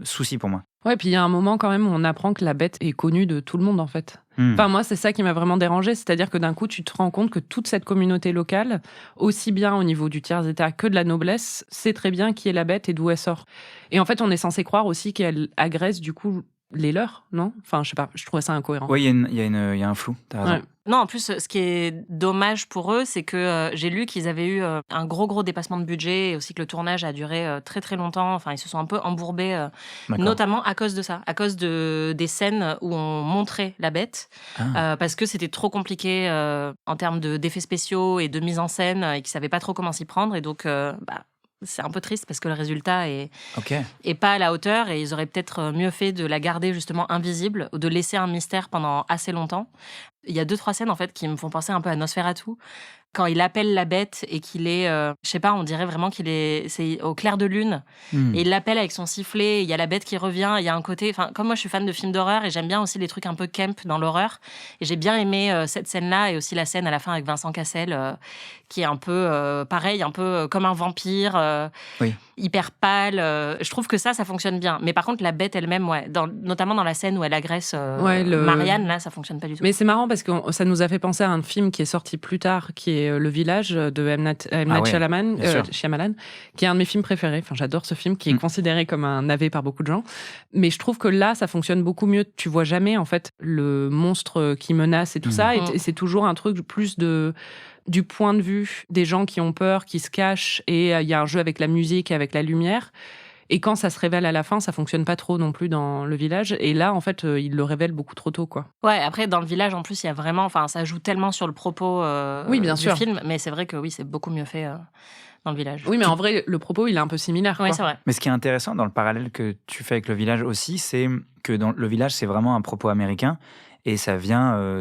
souci pour moi. Ouais, puis il y a un moment quand même où on apprend que la bête est connue de tout le monde, en fait. Enfin, moi, c'est ça qui m'a vraiment dérangée. C'est-à-dire que d'un coup, tu te rends compte que toute cette communauté locale, aussi bien au niveau du tiers-état que de la noblesse, sait très bien qui est la bête et d'où elle sort. Et en fait, on est censé croire aussi qu'elle agresse, du coup, les leurs, non ? Enfin, je sais pas, je trouvais ça incohérent. Oui, il y a un flou, t'as raison. Ouais. Non, en plus, ce qui est dommage pour eux, c'est que j'ai lu qu'ils avaient eu un gros dépassement de budget et aussi que le tournage a duré très longtemps. Enfin, ils se sont un peu embourbés, notamment à cause de ça, à cause des scènes où on montrait la bête, parce que c'était trop compliqué en termes d'effets spéciaux et de mise en scène et qu'ils savaient pas trop comment s'y prendre. Et donc, c'est un peu triste parce que le résultat est pas à la hauteur et ils auraient peut-être mieux fait de la garder justement invisible ou de laisser un mystère pendant assez longtemps. Il y a 2-3 scènes en fait qui me font penser un peu à Nosferatu quand il appelle la bête et qu'il est, je sais pas, on dirait vraiment c'est au clair de lune. Et il l'appelle avec son sifflet. Il y a la bête qui revient. Il y a un côté, enfin, comme moi, je suis fan de films d'horreur et j'aime bien aussi les trucs un peu camp dans l'horreur. Et j'ai bien aimé cette scène-là et aussi la scène à la fin avec Vincent Cassel, qui est un peu pareil, un peu comme un vampire, hyper pâle. Je trouve que ça fonctionne bien. Mais par contre, la bête elle-même, notamment dans la scène où elle agresse Marianne, là, ça fonctionne pas du tout. Mais c'est marrant parce que ça nous a fait penser à un film qui est sorti plus tard, qui est Le Village de M. Night Shyamalan, qui est un de mes films préférés. Enfin, j'adore ce film, qui est considéré comme un navet par beaucoup de gens. Mais je trouve que là, ça fonctionne beaucoup mieux. Tu vois jamais, en fait, le monstre qui menace et tout ça. Et c'est toujours un truc plus du point de vue des gens qui ont peur, qui se cachent. Et il y a un jeu avec la musique et avec la lumière. Et quand ça se révèle à la fin, ça fonctionne pas trop non plus dans Le Village. Et là, en fait, il le révèle beaucoup trop tôt, quoi. Ouais, après, dans Le Village, en plus, il y a vraiment... Enfin, ça joue tellement sur le propos bien sûr. du film. Mais c'est vrai que oui, c'est beaucoup mieux fait dans Le Village. Oui, mais en vrai, le propos, il est un peu similaire, quoi. Oui, c'est vrai. Mais ce qui est intéressant dans le parallèle que tu fais avec Le Village aussi, c'est que dans Le Village, c'est vraiment un propos américain. Et ça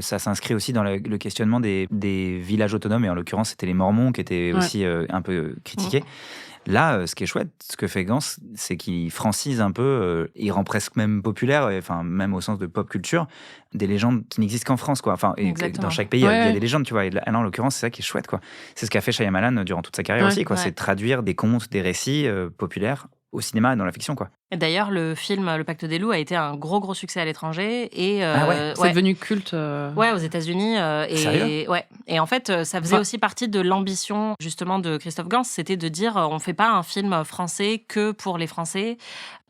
ça s'inscrit aussi dans le questionnement des villages autonomes. Et en l'occurrence, c'était les Mormons qui étaient aussi un peu critiqués. Là, ce qui est chouette, ce que fait Gans, c'est qu'il francise un peu, il rend presque même populaire, enfin même au sens de pop culture, des légendes qui n'existent qu'en France, quoi. Enfin, et dans chaque pays, il y a des légendes, tu vois. Et là, en l'occurrence, c'est ça qui est chouette, quoi. C'est ce qu'a fait Shyamalan durant toute sa carrière aussi, quoi. C'est de traduire des contes, des récits populaires au cinéma et dans la fiction, quoi. Et d'ailleurs, le film Le Pacte des loups a été un gros succès à l'étranger et c'est devenu culte. Ouais, aux États-Unis. Sérieux ? Ouais. Et en fait, ça faisait aussi partie de l'ambition justement de Christophe Gans, c'était de dire on fait pas un film français que pour les Français.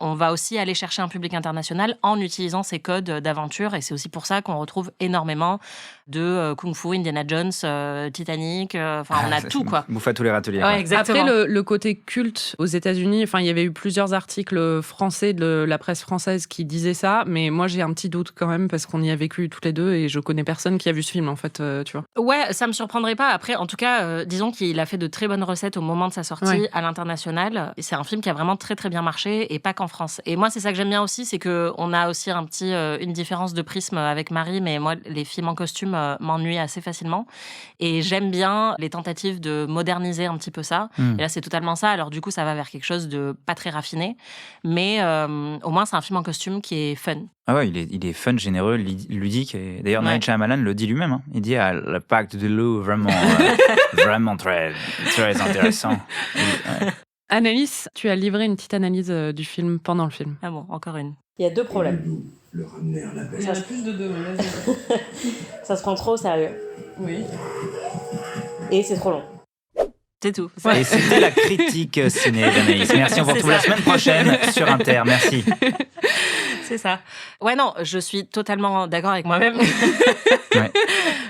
On va aussi aller chercher un public international en utilisant ces codes d'aventure. Et c'est aussi pour ça qu'on retrouve énormément de Kung Fu, Indiana Jones, Titanic. Enfin, on a tout, quoi. Bouffe à tous les râteliers. Ouais, exactement. Après, le côté culte aux États-Unis, enfin, il y avait eu plusieurs articles français de la presse française qui disaient ça, mais moi j'ai un petit doute quand même parce qu'on y a vécu toutes les deux et je connais personne qui a vu ce film, en fait, tu vois. Ouais, ça me surprendrait pas. Après, en tout cas, disons qu'il a fait de très bonnes recettes au moment de sa sortie à l'international. Et c'est un film qui a vraiment très très bien marché et pas qu'en France. Et moi, c'est ça que j'aime bien aussi, c'est que on a aussi une différence de prisme avec Marie, mais moi, les films en costume m'ennuient assez facilement. Et j'aime bien les tentatives de moderniser un petit peu ça. Et là, c'est totalement ça. Alors du coup, ça va vers quelque chose de pas très raffiné, mais au moins, c'est un film en costume qui est fun. Ah ouais, il est fun, généreux, ludique. Et d'ailleurs, Night Shyamalan le dit lui-même. Hein. Il dit le Pacte des loups, vraiment, vraiment très, très intéressant. Anaïs, tu as livré une petite analyse du film pendant le film. Ah bon, encore une. Il y a 2 problèmes. Le ramener à la bête. Il y en a plus de 2, mais vas-y. Ça se prend trop au sérieux. Oui. Et c'est trop long. C'est tout. Et c'était la critique ciné d'Anaïs. Merci, on vous retrouve la semaine prochaine sur Inter. Merci. C'est ça. Ouais, non, je suis totalement d'accord avec moi-même. Ouais.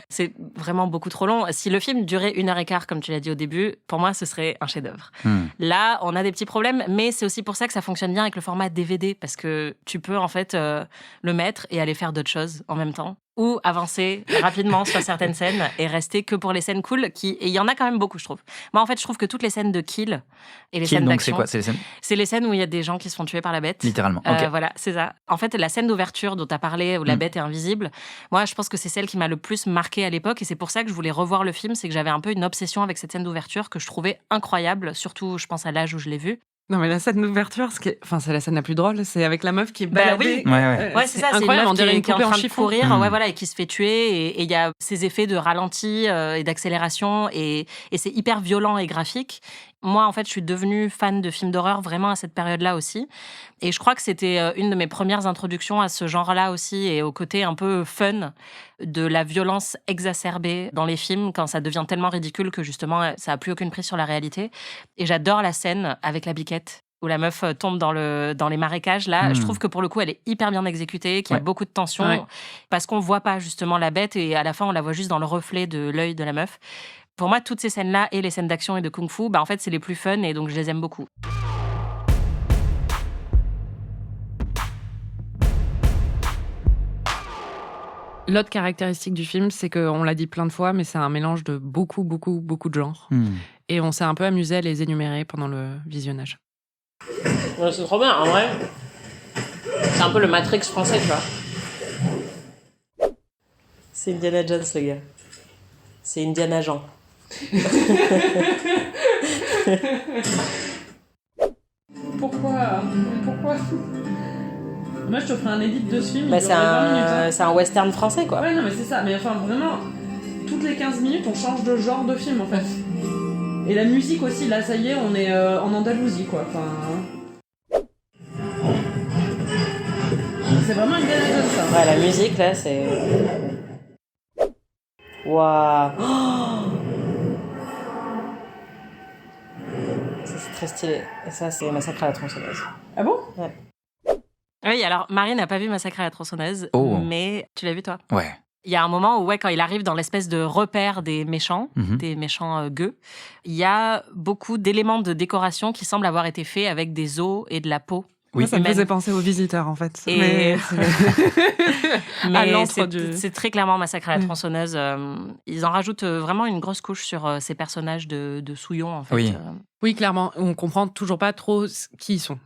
C'est vraiment beaucoup trop long. Si le film durait 1h15, comme tu l'as dit au début, pour moi, ce serait un chef-d'œuvre. Là, on a des petits problèmes, mais c'est aussi pour ça que ça fonctionne bien avec le format DVD, parce que tu peux en fait le mettre et aller faire d'autres choses en même temps, ou avancer rapidement sur certaines scènes et rester que pour les scènes cool, et il y en a quand même beaucoup, je trouve. Moi, en fait, je trouve que toutes les scènes de kill et les scènes d'action... c'est quoi ? C'est les scènes ? C'est les scènes où il y a des gens qui se font tuer par la bête. Littéralement, ok. Voilà, c'est ça. En fait, la scène d'ouverture dont tu as parlé, où la bête est invisible, moi, je pense que c'est celle qui m'a le plus marquée à l'époque, et c'est pour ça que je voulais revoir le film, c'est que j'avais un peu une obsession avec cette scène d'ouverture que je trouvais incroyable, surtout, je pense, à l'âge où je l'ai vue. Non, mais la scène d'ouverture, c'est la scène la plus drôle, c'est avec la meuf qui est baladée. Oui. Ouais, c'est ça, c'est une meuf qui est en train de courir, voilà, et qui se fait tuer, et il y a ces effets de ralenti et d'accélération, et c'est hyper violent et graphique. Moi, en fait, je suis devenue fan de films d'horreur vraiment à cette période-là aussi. Et je crois que c'était une de mes premières introductions à ce genre-là aussi, et au côté un peu fun de la violence exacerbée dans les films, quand ça devient tellement ridicule que justement, ça n'a plus aucune prise sur la réalité. Et j'adore la scène avec la biquette, où la meuf tombe dans les marécages. Là, je trouve que pour le coup, elle est hyper bien exécutée, qu'il y a beaucoup de tension, parce qu'on voit pas justement la bête, et à la fin, on la voit juste dans le reflet de l'œil de la meuf. Pour moi, toutes ces scènes-là, et les scènes d'action et de kung-fu, en fait, c'est les plus fun, et donc je les aime beaucoup. L'autre caractéristique du film, c'est qu'on l'a dit plein de fois, mais c'est un mélange de beaucoup de genres. Et on s'est un peu amusé à les énumérer pendant le visionnage. Ouais, c'est trop bien, en vrai. C'est un peu le Matrix français, tu vois. C'est Indiana Jones, le gars. C'est Indiana Jean. Pourquoi Moi, je te ferai un edit de ce film. Bah, il durerait 20 minutes. Hein. C'est un western français, quoi. Ouais, non, mais c'est ça. Mais enfin, vraiment, toutes les 15 minutes, on change de genre de film, en fait. Et la musique aussi, là, ça y est, on est en Andalousie, quoi. Enfin... C'est vraiment une galette, ça. Ouais, la musique, là, c'est... Waouh. Oh, ça, c'est très stylé. Et ça, c'est Massacre à la tronçonneuse. Ah bon? Ouais. Oui, alors Marie n'a pas vu Massacre à la tronçonneuse, mais tu l'as vu toi? Ouais. Il y a un moment où, quand il arrive dans l'espèce de repère des méchants gueux, il y a beaucoup d'éléments de décoration qui semblent avoir été faits avec des os et de la peau. Oui, ça me faisait penser aux visiteurs, en fait. Mais mais c'est très clairement Massacre à la tronçonneuse. Ils en rajoutent vraiment une grosse couche sur ces personnages de Souillon, en fait. Oui. Oui, clairement. On comprend toujours pas trop qui ils sont.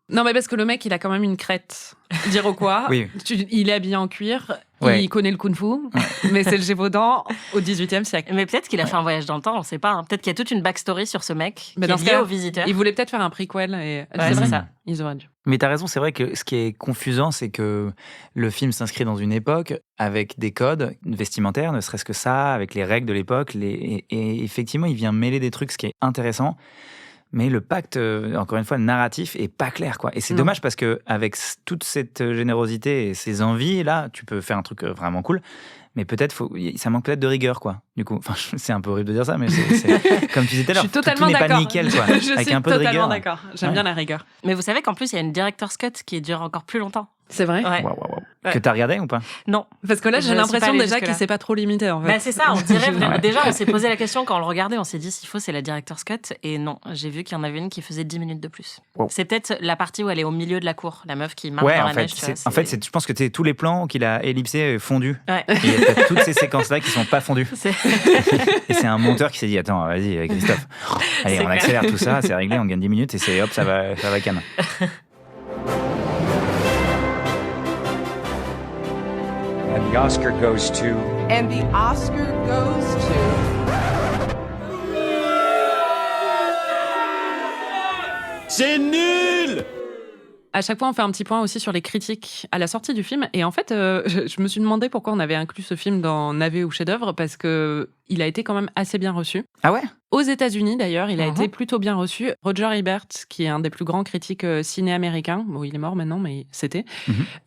Non, mais parce que le mec, il a quand même une crête d'Iroquois. Oui. Il est habillé en cuir. Ouais. Il connaît le kung-fu. Mais c'est le Gévaudan au XVIIIe siècle. Mais peut-être qu'il a fait un voyage dans le temps, on sait pas. Hein. Peut-être qu'il y a toute une backstory sur ce mec Mais qui dans est ce lié cas, aux visiteurs. Il voulait peut-être faire un prequel. Et... Ouais, c'est ça. Ils auraient dû. Mais t'as raison, c'est vrai que ce qui est confusant, c'est que le film s'inscrit dans une époque avec des codes vestimentaires, ne serait-ce que ça, avec les règles de l'époque. Et effectivement, il vient mêler des trucs, ce qui est intéressant. Mais le pacte, encore une fois, le narratif est pas clair, quoi. Et c'est dommage parce que avec toute cette générosité et ces envies, là, tu peux faire un truc vraiment cool. Mais peut-être, ça manque peut-être de rigueur, quoi. Du coup, enfin, c'est un peu horrible de dire ça, mais c'est comme tu disais tout à l'heure, Je suis totalement tout n'est d'accord. pas nickel, quoi. Je avec suis un peu de totalement rigueur. d'accord. J'aime bien la rigueur. Mais vous savez qu'en plus, il y a une director's cut qui dure encore plus longtemps. C'est vrai. Ouais. Waouh. Ouais. Que t'as regardé ou pas? Non. Parce que là, Je j'ai suis l'impression pas allée déjà jusque-là. qu'il s'est pas trop limité, en fait. Bah, c'est ça, on dirait vraiment. Déjà, on s'est posé la question quand on le regardait, on s'est dit s'il faut, c'est la director's cut. Et non, j'ai vu qu'il y en avait une qui faisait 10 minutes de plus. Wow. C'est peut-être la partie où elle est au milieu de la cour, la meuf qui marche Ouais, dans en la fait, neige. je pense que c'est tous les plans qu'il a ellipsés fondus. Ouais. Et il y a peut-être toutes ces séquences-là qui sont pas fondues. C'est- Et c'est un monteur qui s'est dit, attends, vas-y, Christophe. Allez, C'est on clair. accélère tout ça, c'est réglé, on gagne 10 minutes et c'est hop, ça va calme. And the Oscar goes to... And the Oscar goes to... C'est nul! À chaque fois, on fait un petit point aussi sur les critiques à la sortie du film. Et en fait, je me suis demandé pourquoi on avait inclus ce film dans Navet ou chef-d'œuvre, parce que il a été quand même assez bien reçu. Ah ouais? Aux États-Unis, d'ailleurs, il a été plutôt bien reçu. Roger Ebert, qui est un des plus grands critiques ciné américains, bon, il est mort maintenant, mais c'était,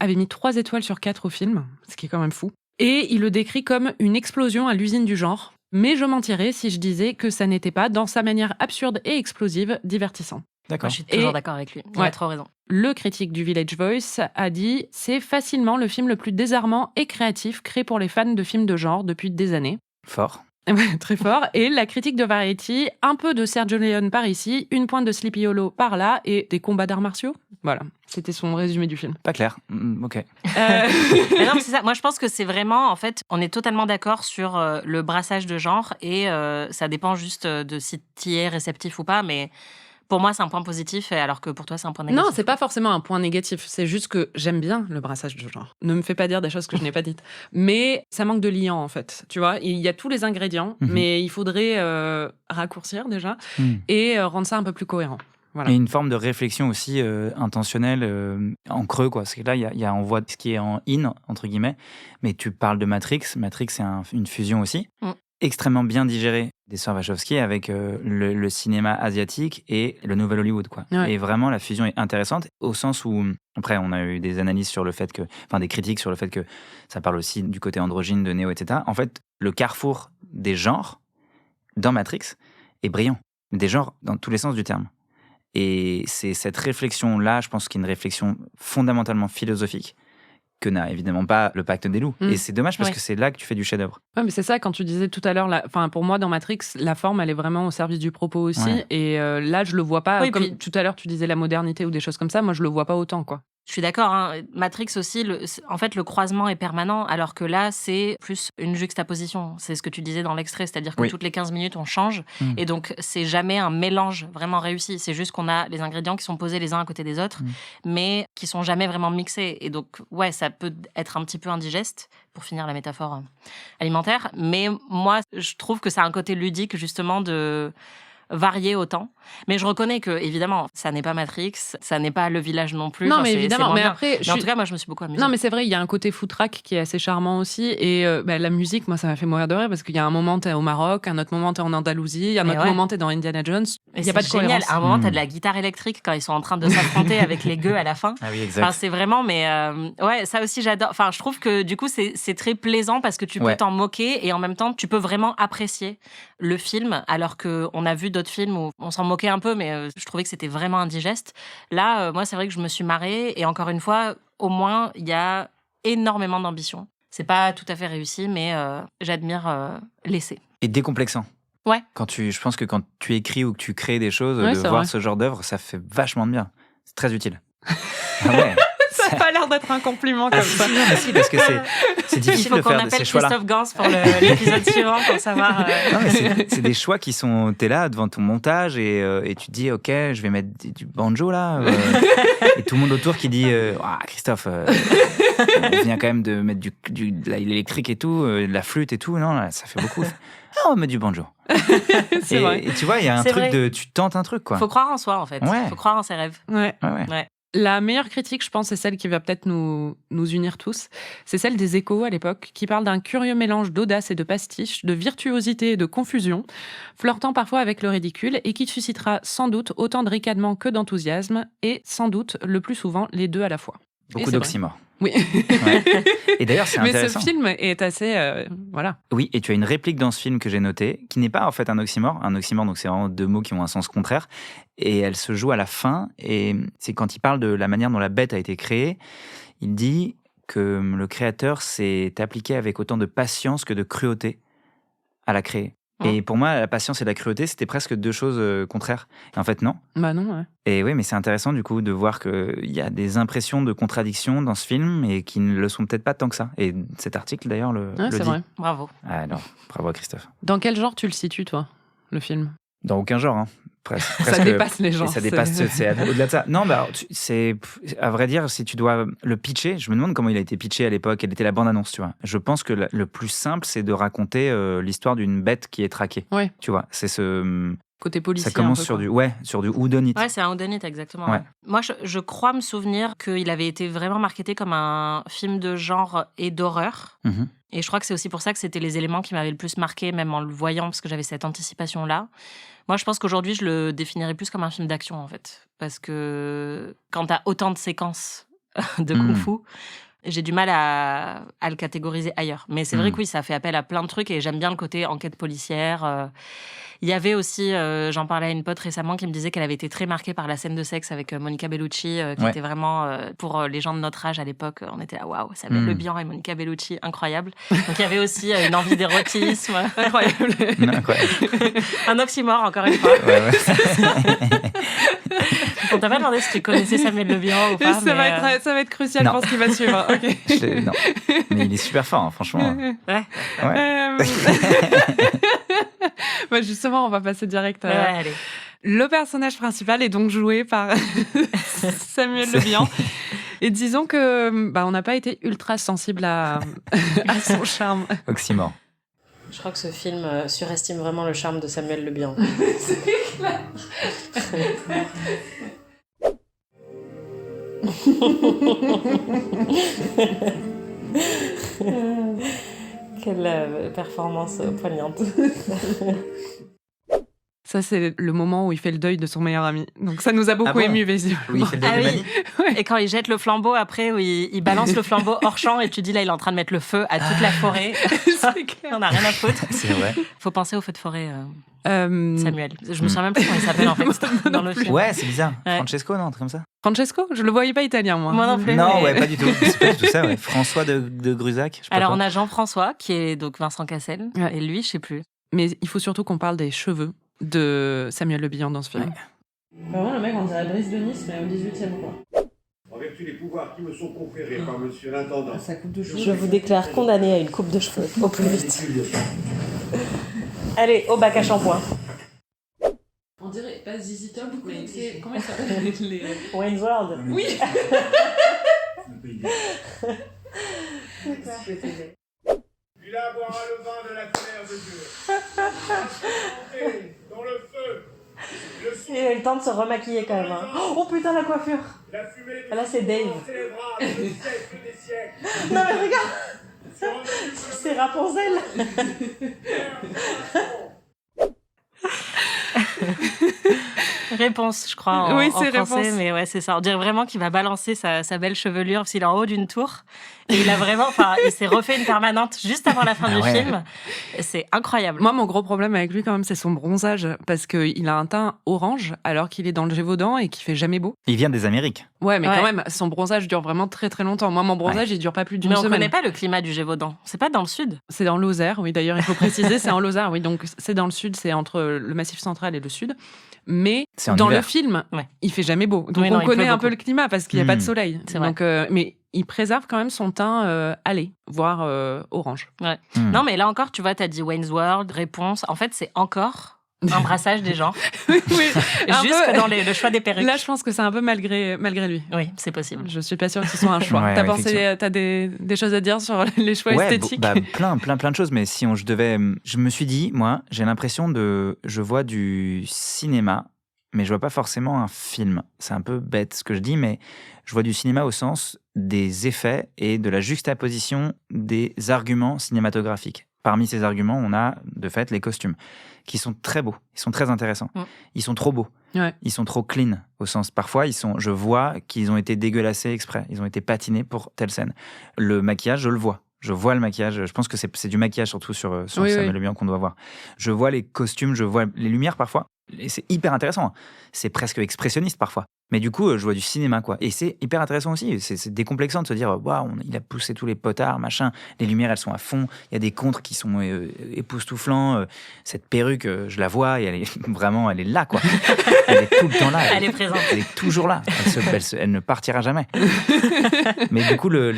avait mis 3 étoiles sur 4 au film, ce qui est quand même fou. Et il le décrit comme une explosion à l'usine du genre. Mais je mentirais si je disais que ça n'était pas, dans sa manière absurde et explosive, divertissant. D'accord. Moi, je suis toujours d'accord avec lui. Il a trop raison. Le critique du Village Voice a dit « C'est facilement le film le plus désarmant et créatif créé pour les fans de films de genre depuis des années. » Fort. Ouais, très fort. Et la critique de Variety, un peu de Sergio Leone par ici, une pointe de Sleepy Hollow par là et des combats d'arts martiaux. Voilà, c'était son résumé du film. Pas clair. Ok. Mais non, c'est ça. Moi, je pense que c'est vraiment, en fait, on est totalement d'accord sur le brassage de genre et ça dépend juste de si tu y es réceptif ou pas, mais pour moi, c'est un point positif, alors que pour toi, c'est un point négatif. Non, c'est pas forcément un point négatif. C'est juste que j'aime bien le brassage de genre. Ne me fais pas dire des choses que je n'ai pas dites. Mais ça manque de liant, en fait. Tu vois, il y a tous les ingrédients, mais il faudrait raccourcir déjà et rendre ça un peu plus cohérent. Voilà. Et une forme de réflexion aussi intentionnelle en creux, quoi. Parce que là, on voit ce qui est en in, entre guillemets, mais tu parles de Matrix. Matrix, c'est une fusion aussi. Extrêmement bien digéré des sœurs Wachowski avec le cinéma asiatique et le nouvel Hollywood, quoi. Ouais. Et vraiment, la fusion est intéressante au sens où, après, on a eu des analyses sur le fait que, enfin, des critiques sur le fait que ça parle aussi du côté androgyne de Neo, etc. En fait, le carrefour des genres dans Matrix est brillant. Des genres dans tous les sens du terme. Et c'est cette réflexion-là, je pense, qui est une réflexion fondamentalement philosophique que n'a évidemment pas le Pacte des loups. Et c'est dommage parce que c'est là que tu fais du chef-d'œuvre. Ouais, mais c'est ça, quand tu disais tout à l'heure, pour moi, dans Matrix, la forme, elle est vraiment au service du propos aussi. Ouais. Et là, je le vois pas. Oui, comme puis... tout à l'heure, tu disais la modernité ou des choses comme ça. Moi, je le vois pas autant, quoi. Je suis d'accord. Matrix aussi, en fait, le croisement est permanent, alors que là, c'est plus une juxtaposition. C'est ce que tu disais dans l'extrait, c'est-à-dire que toutes les 15 minutes, on change. Et donc, c'est jamais un mélange vraiment réussi. C'est juste qu'on a les ingrédients qui sont posés les uns à côté des autres, mais qui sont jamais vraiment mixés. Et donc, ouais, ça peut être un petit peu indigeste, pour finir la métaphore alimentaire. Mais moi, je trouve que ça a un côté ludique, justement, de varier autant. Mais je reconnais que, évidemment, ça n'est pas Matrix, ça n'est pas Le Village non plus. Non, mais évidemment. Mais après, en tout cas, moi, je me suis beaucoup amusée. Non, mais c'est vrai, il y a un côté footrack qui est assez charmant aussi. Et la musique, moi, ça m'a fait mourir de rire parce qu'il y a un moment, t'es au Maroc, un autre moment, t'es en Andalousie, un autre moment, t'es dans Indiana Jones. Il n'y a pas de génial. cohérence. À un moment, t'as de la guitare électrique quand ils sont en train de s'affronter avec les gueux à la fin. Ah oui, exact. C'est vraiment, mais ouais, ça aussi, j'adore. Enfin, je trouve que du coup, c'est très plaisant parce que tu peux t'en moquer et en même temps, tu peux vraiment apprécier le film, alors qu'on a vu d'autres films où on s'en moquait un peu, mais je trouvais que c'était vraiment indigeste. Là, moi, c'est vrai que je me suis marrée et encore une fois, au moins, il y a énormément d'ambition. C'est pas tout à fait réussi, mais j'admire l'essai. Et décomplexant. Ouais. Je pense que quand tu écris ou que tu crées des choses, de voir ce genre d'œuvre, ça fait vachement de bien. C'est très utile. Ah ouais. Ça n'a pas l'air d'être un compliment comme ça. Mais si, parce que c'est difficile de faire ces choix-là. Il faut qu'on appelle Christophe Gans pour l'épisode suivant pour savoir. Non, mais c'est des choix qui sont. T'es là devant ton montage et tu te dis, ok, je vais mettre du banjo là. Et tout le monde autour qui dit, Christophe, on vient quand même de mettre de l'électrique et tout, de la flûte et tout. Non, là, ça fait beaucoup. On va mettre du banjo. C'est vrai. Et tu vois, il y a un truc tu tentes un truc, quoi. Faut croire en soi, en fait. Ouais. Faut croire en ses rêves. Ouais. Ouais. La meilleure critique, je pense, c'est celle qui va peut-être nous unir tous. C'est celle des Échos à l'époque, qui parle d'un curieux mélange d'audace et de pastiche, de virtuosité et de confusion, flirtant parfois avec le ridicule et qui suscitera sans doute autant de ricanements que d'enthousiasme et sans doute le plus souvent les deux à la fois. Beaucoup d'oxymores. Oui. Ouais. Et d'ailleurs, c'est intéressant. Mais ce film est assez... voilà. Oui, et tu as une réplique dans ce film que j'ai notée, qui n'est pas en fait un oxymore. Un oxymore, donc c'est vraiment deux mots qui ont un sens contraire. Et elle se joue à la fin. Et c'est quand il parle de la manière dont la bête a été créée. Il dit que le créateur s'est appliqué avec autant de patience que de cruauté à la créer. Et pour moi, la patience et la cruauté, c'était presque deux choses contraires. Et en fait, non. Bah non, ouais. Et oui, mais c'est intéressant du coup de voir qu'il y a des impressions de contradiction dans ce film et qui ne le sont peut-être pas tant que ça. Et cet article d'ailleurs le dit. Vrai. Bravo. Ah non, bravo à Christophe. Dans quel genre tu le situes, toi, le film ? Dans aucun genre, hein. Presque, ça dépasse les genres. Ça dépasse, c'est au-delà de ça. Non, bah, c'est, à vrai dire, si tu dois le pitcher, je me demande comment il a été pitché à l'époque, quelle était la bande-annonce, tu vois. Je pense que le plus simple, c'est de raconter l'histoire d'une bête qui est traquée. Ouais. Tu vois, c'est ce... Côté policier. Ça commence sur du whodunit. Ouais, c'est un whodunit, exactement. Ouais. Moi, je crois me souvenir qu'il avait été vraiment marketé comme un film de genre et d'horreur. Mm-hmm. Et je crois que c'est aussi pour ça que c'était les éléments qui m'avaient le plus marqué, même en le voyant, parce que j'avais cette anticipation-là. Moi, je pense qu'aujourd'hui, je le définirais plus comme un film d'action, en fait. Parce que quand t'as autant de séquences de kung-fu, j'ai du mal à le catégoriser ailleurs. Mais c'est vrai que oui, ça fait appel à plein de trucs et j'aime bien le côté enquête policière. Il y avait aussi, j'en parlais à une pote récemment qui me disait qu'elle avait été très marquée par la scène de sexe avec Monica Bellucci, qui était vraiment, pour les gens de notre âge à l'époque, on était là, waouh, Samuel Le Bihan et Monica Bellucci, incroyable. Donc il y avait aussi une envie d'érotisme, incroyable. Un oxymore, encore une fois. Ouais. On t'a pas demandé si tu connaissais Samuel Le Bihan ou pas. Ça va être crucial pour ce qui va suivre. Okay. Non, mais il est super fort, hein, franchement. Ouais. Bah justement, on va passer direct à... allez. Le personnage principal est donc joué par Samuel Le Bihan. Et disons que on n'a pas été ultra sensible à son charme. Oxymore. Je crois que ce film surestime vraiment le charme de Samuel Le Bihan. C'est clair. Quelle performance poignante. Ça, c'est le moment où il fait le deuil de son meilleur ami. Donc ça nous a beaucoup ému, visiblement. Oui, il fait le deuil de Mani. Et quand il jette le flambeau, après, où il balance le flambeau hors champ, et tu dis là, il est en train de mettre le feu à toute la forêt. On n'a rien à foutre. C'est vrai. Faut penser au feu de forêt, Samuel. Je me souviens même plus comment il s'appelle, en fait, dans le film. Ouais, c'est bizarre. Ouais. Francesco, non, un truc comme ça. Francesco, je le voyais pas italien, moi. Moi non plus. Non, mais... ouais, pas du tout. C'est pas du tout ça, ouais. François de Grusac. Alors, on a Jean-François, qui est donc Vincent Cassel, ouais. et lui, je sais plus. Mais il faut surtout qu'on parle des cheveux de Samuel Le Bihan dans ce film. Vraiment, le mec, on dirait Brice de Nice, mais au 18e, quoi. en vertu des pouvoirs qui me sont conférés par monsieur l'intendant. Sa coupe de cheveux. Je vous déclare condamné à une coupe de cheveux, au plus vite. Allez, au bac à shampoing. On dirait pas ZZ Top, mais c'est... Comment ils s'appellent les... Wayne's World. Oui. Puis là boira le vin de la colère de Dieu. Dans le feu. Il a eu le temps de se remaquiller quand même. Hein. Oh putain, la coiffure. La fumée Là, c'est Dave. célébrable le siècle des siècles. Non mais regarde, c'est Rapunzel. Réponse, je crois, en c'est français, réponse. mais ouais, c'est ça. On dirait vraiment qu'il va balancer sa belle chevelure parce qu'il est en haut d'une tour. Et il a vraiment, il s'est refait une permanente juste avant la fin du film. C'est incroyable. Moi, mon gros problème avec lui, quand même, c'est son bronzage. Parce qu'il a un teint orange, alors qu'il est dans le Gévaudan et qu'il fait jamais beau. Il vient des Amériques. Ouais, mais Ouais. quand même, son bronzage dure vraiment très très longtemps. Moi, mon bronzage, il dure pas plus d'une Mais on semaine. connaît pas le climat du Gévaudan. C'est pas dans le sud. C'est dans l'Ozère, oui, d'ailleurs, il faut préciser, c'est en Lozère, oui. Donc, c'est dans le sud, c'est entre le Massif central et le sud. Mais C'est en dans hiver. le film, Ouais. il fait jamais beau. Donc, Oui, non, on il connaît pleut un peu beaucoup. le climat parce qu'il n'y a pas de soleil. C'est vrai. Donc, mais il préserve quand même son teint allé, voire orange. Non, mais là encore, tu vois, t'as dit Wayne's World, réponse. En fait, c'est encore un brassage des gens. Oui, un Jusque peu. dans le choix des perruques. Là, je pense que c'est un peu malgré lui. Oui, c'est possible. Je suis pas sûre que ce soit un choix. Ouais, T'as ouais, pensé, t'as des choses à dire sur les choix esthétiques? Plein de choses. Mais si je devais, je me suis dit, moi, j'ai l'impression je vois du cinéma, mais je vois pas forcément un film. C'est un peu bête ce que je dis, mais je vois du cinéma au sens des effets et de la juxtaposition des arguments cinématographiques. Parmi ces arguments, on a de fait les costumes, qui sont très beaux, ils sont très intéressants. Ils sont trop beaux, ils sont trop clean, au sens parfois, je vois qu'ils ont été dégueulassés exprès, ils ont été patinés pour telle scène. Le maquillage, je le vois. Je vois le maquillage, je pense que c'est du maquillage surtout sur Samuel Le Bihan qu'on doit voir. Je vois les costumes, je vois les lumières parfois, et c'est hyper intéressant. C'est presque expressionniste parfois. Mais du coup, je vois du cinéma, quoi. Et c'est hyper intéressant aussi. C'est décomplexant de se dire, waouh, il a poussé tous les potards, machin. Les lumières, elles sont à fond. Il y a des contres qui sont époustouflants. Cette perruque, je la vois et elle est vraiment, elle est là, quoi. Elle est tout le temps là. Elle est présente. Elle est toujours là. Elle ne partira jamais. Mais du coup, le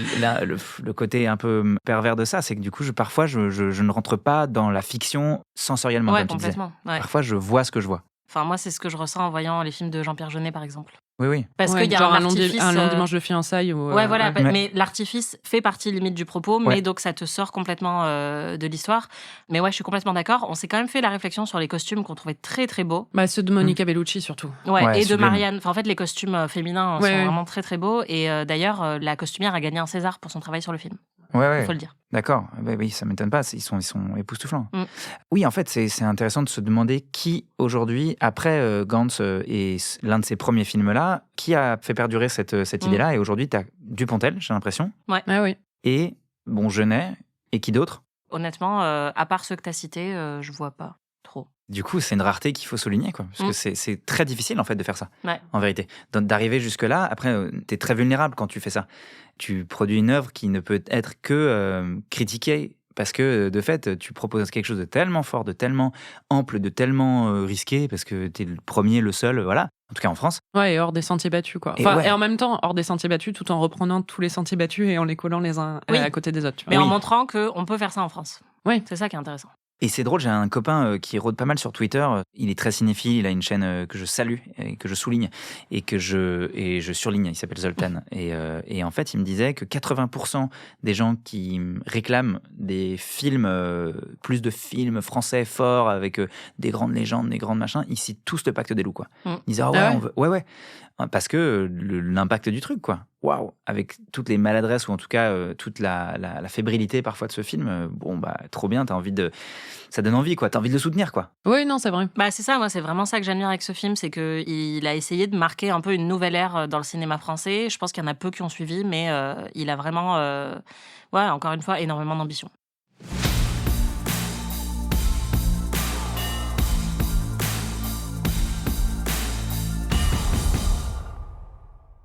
côté un peu pervers de ça, c'est que du coup, parfois, je ne rentre pas dans la fiction sensoriellement, Ouais, comme tu disais. complètement. Ouais. Parfois, je vois ce que je vois. Enfin, moi, c'est ce que je ressens en voyant les films de Jean-Pierre Jeunet, par exemple. Oui. Parce Ouais, qu'il y a genre un artifice... un long dimanche de fiançailles. Ou, Ouais, voilà. Ouais. Mais l'artifice fait partie limite du propos, mais donc ça te sort complètement de l'histoire. Mais ouais, je suis complètement d'accord. On s'est quand même fait la réflexion sur les costumes qu'on trouvait très, très beaux. Ceux de Monica Bellucci, surtout. Ouais, et de sublime. Marianne. Enfin, en fait, les costumes féminins sont vraiment très, très beaux. Et d'ailleurs, la costumière a gagné un César pour son travail sur le film. Ouais. Il faut le dire. D'accord, oui, ça m'étonne pas, ils sont époustouflants. Oui, en fait, c'est intéressant de se demander qui, aujourd'hui, après Gantz et l'un de ces premiers films-là, qui a fait perdurer cette idée-là. Et aujourd'hui, tu as Dupontel, j'ai l'impression. Ouais. Ah oui. Et, Jeunet, et qui d'autre? Honnêtement, à part ceux que tu as cités, je vois pas trop. Du coup, c'est une rareté qu'il faut souligner, quoi. Parce que c'est très difficile, en fait, de faire ça. Ouais. En vérité. D'arriver jusque-là, après, tu es très vulnérable quand tu fais ça. Tu produis une œuvre qui ne peut être que critiquée. Parce que, de fait, tu proposes quelque chose de tellement fort, de tellement ample, de tellement risqué, parce que tu es le premier, le seul, voilà. En tout cas, en France. Ouais, et hors des sentiers battus, quoi. Et en même temps, hors des sentiers battus, tout en reprenant tous les sentiers battus et en les collant les uns à côté des autres. Tu vois. Mais en montrant qu'on peut faire ça en France. Oui. C'est ça qui est intéressant. Et c'est drôle, j'ai un copain qui rôde pas mal sur Twitter. Il est très cinéphile, il a une chaîne que je salue et que je souligne et que je surligne. Il s'appelle Zoltan. Et en fait, il me disait que 80% des gens qui réclament des films, plus de films français forts avec des grandes légendes, des grandes machins, ils citent tous le Pacte des loups, quoi. Ils disent on veut, ouais. Parce que l'impact du truc, quoi. Waouh, avec toutes les maladresses ou en tout cas toute la fébrilité parfois de ce film, trop bien, ça donne envie, quoi. T'as envie de le soutenir, quoi. Oui, non, c'est vrai. C'est ça, moi, c'est vraiment ça que j'admire avec ce film, c'est qu'il a essayé de marquer un peu une nouvelle ère dans le cinéma français. Je pense qu'il y en a peu qui ont suivi, mais il a vraiment, encore une fois, énormément d'ambition.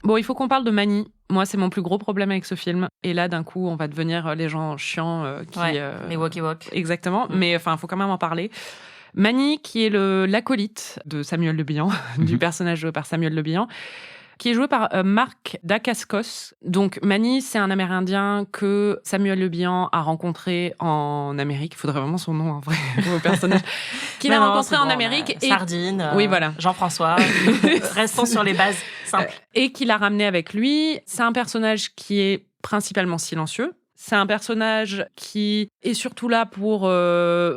Bon, il faut qu'on parle de Mani. Moi, c'est mon plus gros problème avec ce film. Et là, d'un coup, on va devenir les gens chiants les walkie-walk. Exactement. Mais enfin, il faut quand même en parler. Mani, qui est l'acolyte de Samuel Le Bihan, du personnage joué par Samuel Le Bihan, qui est joué par Mark Dacascos. Donc Manny, c'est un Amérindien que Samuel Le Bihan a rencontré en Amérique. Il faudrait vraiment son nom, un vrai personnage. Qu'il a rencontré en Amérique. Et... Sardine, oui, voilà. Jean-François. Restons sur les bases simples. Et qu'il a ramené avec lui. C'est un personnage qui est principalement silencieux. C'est un personnage qui est surtout là pour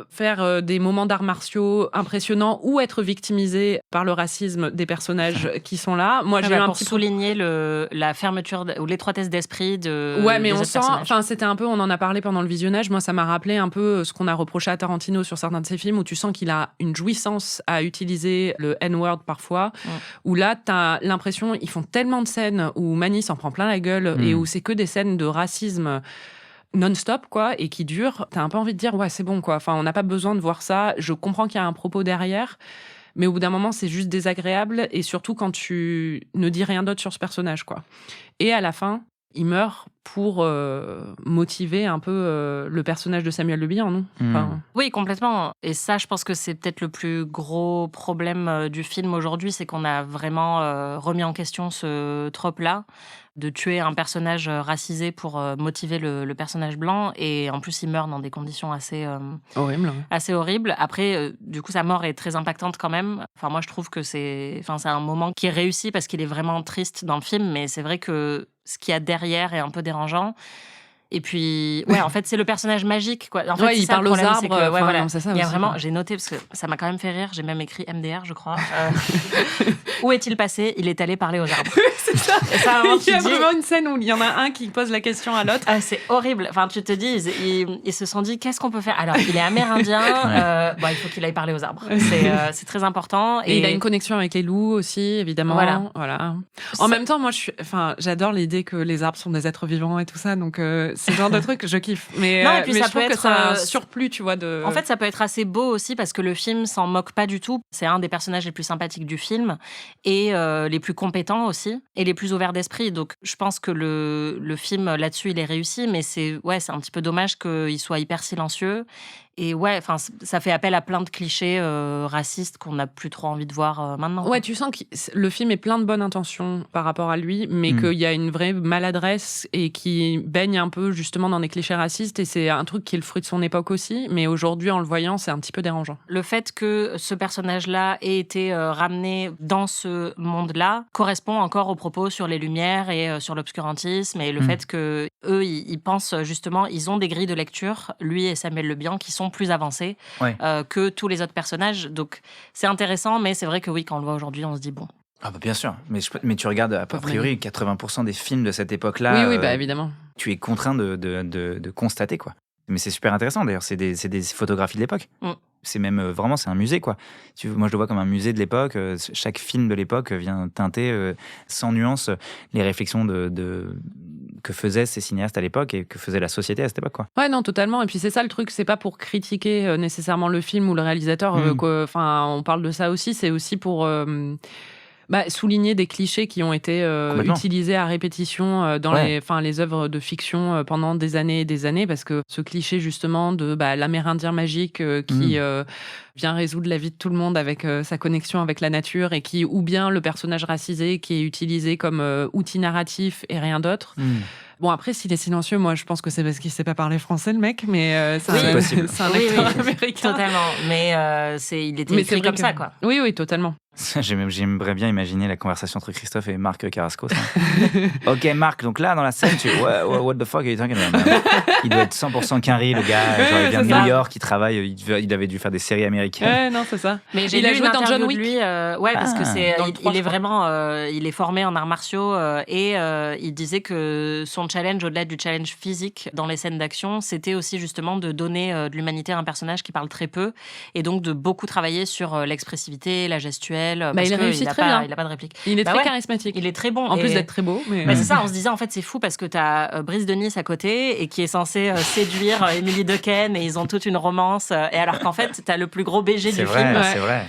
faire des moments d'arts martiaux impressionnants ou être victimisé par le racisme des personnages qui sont là. Moi, j'ai eu un pour souligner la fermeture ou l'étroitesse d'esprit de. Ouais, mais on sent. Enfin, c'était un peu. On en a parlé pendant le visionnage. Moi, ça m'a rappelé un peu ce qu'on a reproché à Tarantino sur certains de ses films, où tu sens qu'il a une jouissance à utiliser le N-word parfois. Où là, t'as l'impression ils font tellement de scènes où Manny s'en prend plein la gueule et où c'est que des scènes de racisme non-stop, quoi, et qui dure, t'as un peu envie de dire, ouais, c'est bon, quoi. Enfin, on n'a pas besoin de voir ça. Je comprends qu'il y a un propos derrière, mais au bout d'un moment, c'est juste désagréable, et surtout quand tu ne dis rien d'autre sur ce personnage, quoi. Et à la fin, il meurt pour motiver un peu le personnage de Samuel Le Bihan, non ? Enfin... Oui, complètement. Et ça, je pense que c'est peut-être le plus gros problème du film aujourd'hui, c'est qu'on a vraiment remis en question ce trope-là, de tuer un personnage racisé pour motiver le personnage blanc. Et en plus, il meurt dans des conditions assez horribles. Après, du coup, sa mort est très impactante quand même. Enfin, moi, je trouve que c'est un moment qui est réussi parce qu'il est vraiment triste dans le film. Mais c'est vrai que ce qu'il y a derrière est un peu dérangeant. Et puis, ouais, en fait, c'est le personnage magique, quoi. En fait, il parle aux arbres. C'est ça, il y a vraiment, j'ai noté, parce que ça m'a quand même fait rire, j'ai même écrit MDR, je crois. Où est-il passé ? Il est allé parler aux arbres. C'est ça. Et ça il y a vraiment une scène où il y en a un qui pose la question à l'autre. C'est horrible. Enfin, tu te dis, ils se sont dit, qu'est-ce qu'on peut faire ? Alors, il est amérindien, il faut qu'il aille parler aux arbres. C'est très important. Et il a une connexion avec les loups aussi, évidemment. Voilà. En même temps, moi, j'adore l'idée que les arbres sont des êtres vivants et tout ça, donc c'est le genre de truc que je kiffe. Mais je trouve que c'est un surplus, tu vois. En fait, ça peut être assez beau aussi parce que le film s'en moque pas du tout. C'est un des personnages les plus sympathiques du film et les plus compétents aussi et les plus ouverts d'esprit. Donc, je pense que le film là-dessus, il est réussi, mais c'est un petit peu dommage qu'il soit hyper silencieux. Et ça fait appel à plein de clichés racistes qu'on n'a plus trop envie de voir maintenant. Ouais, tu sens que le film est plein de bonnes intentions par rapport à lui, mais qu'il y a une vraie maladresse et qui baigne un peu justement dans des clichés racistes. Et c'est un truc qui est le fruit de son époque aussi. Mais aujourd'hui, en le voyant, c'est un petit peu dérangeant. Le fait que ce personnage-là ait été ramené dans ce monde-là correspond encore aux propos sur les Lumières et sur l'obscurantisme. Et le fait que eux, ils pensent justement, ils ont des grilles de lecture, lui et Samuel Le Bihan, qui sont plus avancés que tous les autres personnages. Donc, c'est intéressant, mais c'est vrai que oui, quand on le voit aujourd'hui, on se dit bon. Ah bah bien sûr, mais tu regardes a priori 80% des films de cette époque-là. Oui, évidemment. Tu es contraint de constater, quoi. Mais c'est super intéressant, d'ailleurs, c'est des photographies de l'époque. C'est même vraiment, c'est un musée, quoi. Moi, je le vois comme un musée de l'époque. Chaque film de l'époque vient teinter sans nuance les réflexions que faisaient ces cinéastes à l'époque et que faisait la société à cette époque, quoi. Ouais, non, totalement. Et puis c'est ça le truc, c'est pas pour critiquer nécessairement le film ou le réalisateur. On parle de ça aussi. C'est aussi pour souligner des clichés qui ont été utilisés à répétition dans les œuvres de fiction pendant des années et des années, parce que ce cliché justement de l'Amérindien magique qui vient résoudre la vie de tout le monde avec sa connexion avec la nature, et ou bien le personnage racisé qui est utilisé comme outil narratif et rien d'autre. Bon, après, s'il est silencieux, moi, je pense que c'est parce qu'il ne sait pas parler français, le mec, mais c'est un acteur américain. Totalement, mais il était écrit comme ça, quoi. Oui, totalement. J'aimerais bien imaginer la conversation entre Christophe et Marc Carrasco. Ok, Marc, donc là, dans la scène, what the fuck are you talking about? Il doit être 100% quinri, le gars. Genre, il vient de New York, il travaille, il avait dû faire des séries américaines. Ouais, non, c'est ça. Mais il a joué dans John Wick. Lui, parce que il est vraiment, il est formé en arts martiaux et il disait que son challenge, au-delà du challenge physique dans les scènes d'action, c'était aussi justement de donner de l'humanité à un personnage qui parle très peu, et donc de beaucoup travailler sur l'expressivité, la gestuelle. Il a réussi très bien. Il n'a pas de réplique. Il est très charismatique. Il est très bon. En plus d'être très beau. Mais... c'est ça, on se disait, en fait, c'est fou parce que tu as Brice de Nice à côté et qui est censé séduire Émilie Dequesne, et ils ont toute une romance. Et alors qu'en fait, tu as le plus gros BG du film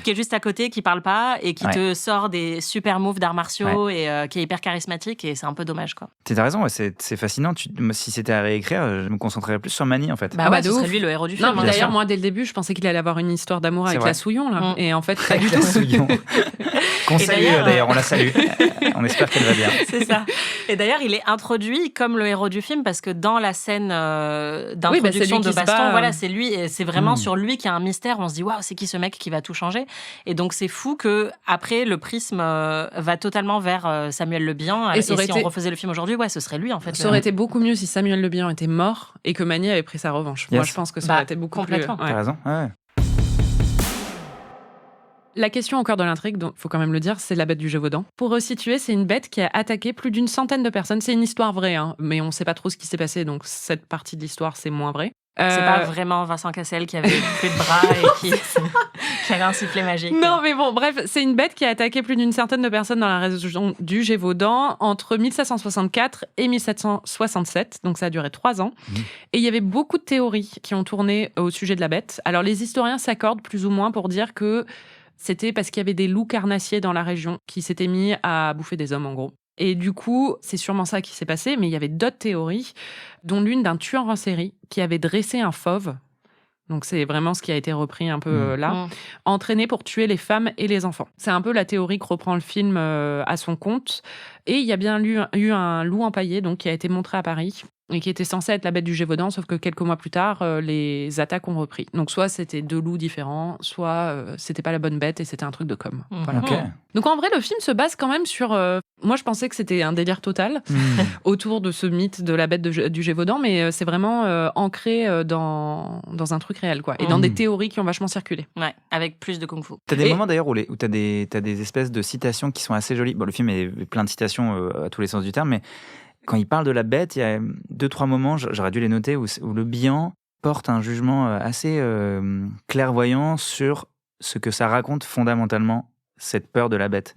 qui est juste à côté, qui parle pas et qui te sort des super moves d'arts martiaux et qui est hyper charismatique, et c'est un peu dommage, quoi. T'as raison, c'est fascinant. Si c'était à réécrire, je me concentrerais plus sur Manny, en fait. Ce serait lui le héros du film. Non, d'ailleurs, moi, dès le début, je pensais qu'il allait avoir une histoire d'amour avec la Souillon, là. Et en fait, pas du tout. Qu'on salue d'ailleurs, on la salue. On espère qu'elle va bien. C'est ça. Et d'ailleurs, il est introduit comme le héros du film parce que dans la scène d'introduction de baston, voilà, c'est lui, et c'est vraiment sur lui qu'il y a un mystère. On se dit waouh, c'est qui ce mec qui va tout changer? Et donc c'est fou que après le prisme va totalement vers Samuel Le Bihan. Et si on refaisait le film aujourd'hui, ce serait lui en fait. Ça aurait été beaucoup mieux si Samuel Le Bihan était mort et que Mani avait pris sa revanche. Yes. Moi, je pense que ça aurait été beaucoup complètement. plus. Ouais. T'as raison. Ouais. La question au cœur de l'intrigue, donc faut quand même le dire, c'est la bête du Gévaudan. Pour resituer, c'est une bête qui a attaqué plus d'une centaine de personnes. C'est une histoire vraie, mais on ne sait pas trop ce qui s'est passé, donc cette partie de l'histoire, c'est moins vrai. C'est pas vraiment Vincent Cassel qui avait plus de bras et qui avait un sifflet magique. Non, mais bon, bref, c'est une bête qui a attaqué plus d'une centaine de personnes dans la région du Gévaudan entre 1764 et 1767, donc ça a duré 3 ans. Et il y avait beaucoup de théories qui ont tourné au sujet de la bête. Alors les historiens s'accordent plus ou moins pour dire que c'était parce qu'il y avait des loups carnassiers dans la région qui s'étaient mis à bouffer des hommes, en gros. Et du coup, c'est sûrement ça qui s'est passé, mais il y avait d'autres théories, dont l'une d'un tueur en série qui avait dressé un fauve. Donc c'est vraiment ce qui a été repris un peu là, entraîné pour tuer les femmes et les enfants. C'est un peu la théorie que reprend le film à son compte. Et il y a bien eu un loup empaillé donc, qui a été montré à Paris et qui était censé être la bête du Gévaudan, sauf que quelques mois plus tard, les attaques ont repris. Donc soit c'était 2 loups différents, soit c'était pas la bonne bête et c'était un truc de com. Voilà. Okay. Donc en vrai, le film se base quand même sur... moi, je pensais que c'était un délire total autour de ce mythe de la bête du Gévaudan, mais c'est vraiment ancré dans un truc réel, quoi. Et dans des théories qui ont vachement circulé. Ouais, avec plus de kung-fu. T'as des moments d'ailleurs où t'as des espèces de citations qui sont assez jolies. Bon, le film est plein de citations à tous les sens du terme, mais quand il parle de la bête, il y a 2-3 moments, j'aurais dû les noter, où le Bihan porte un jugement assez clairvoyant sur ce que ça raconte fondamentalement, cette peur de la bête.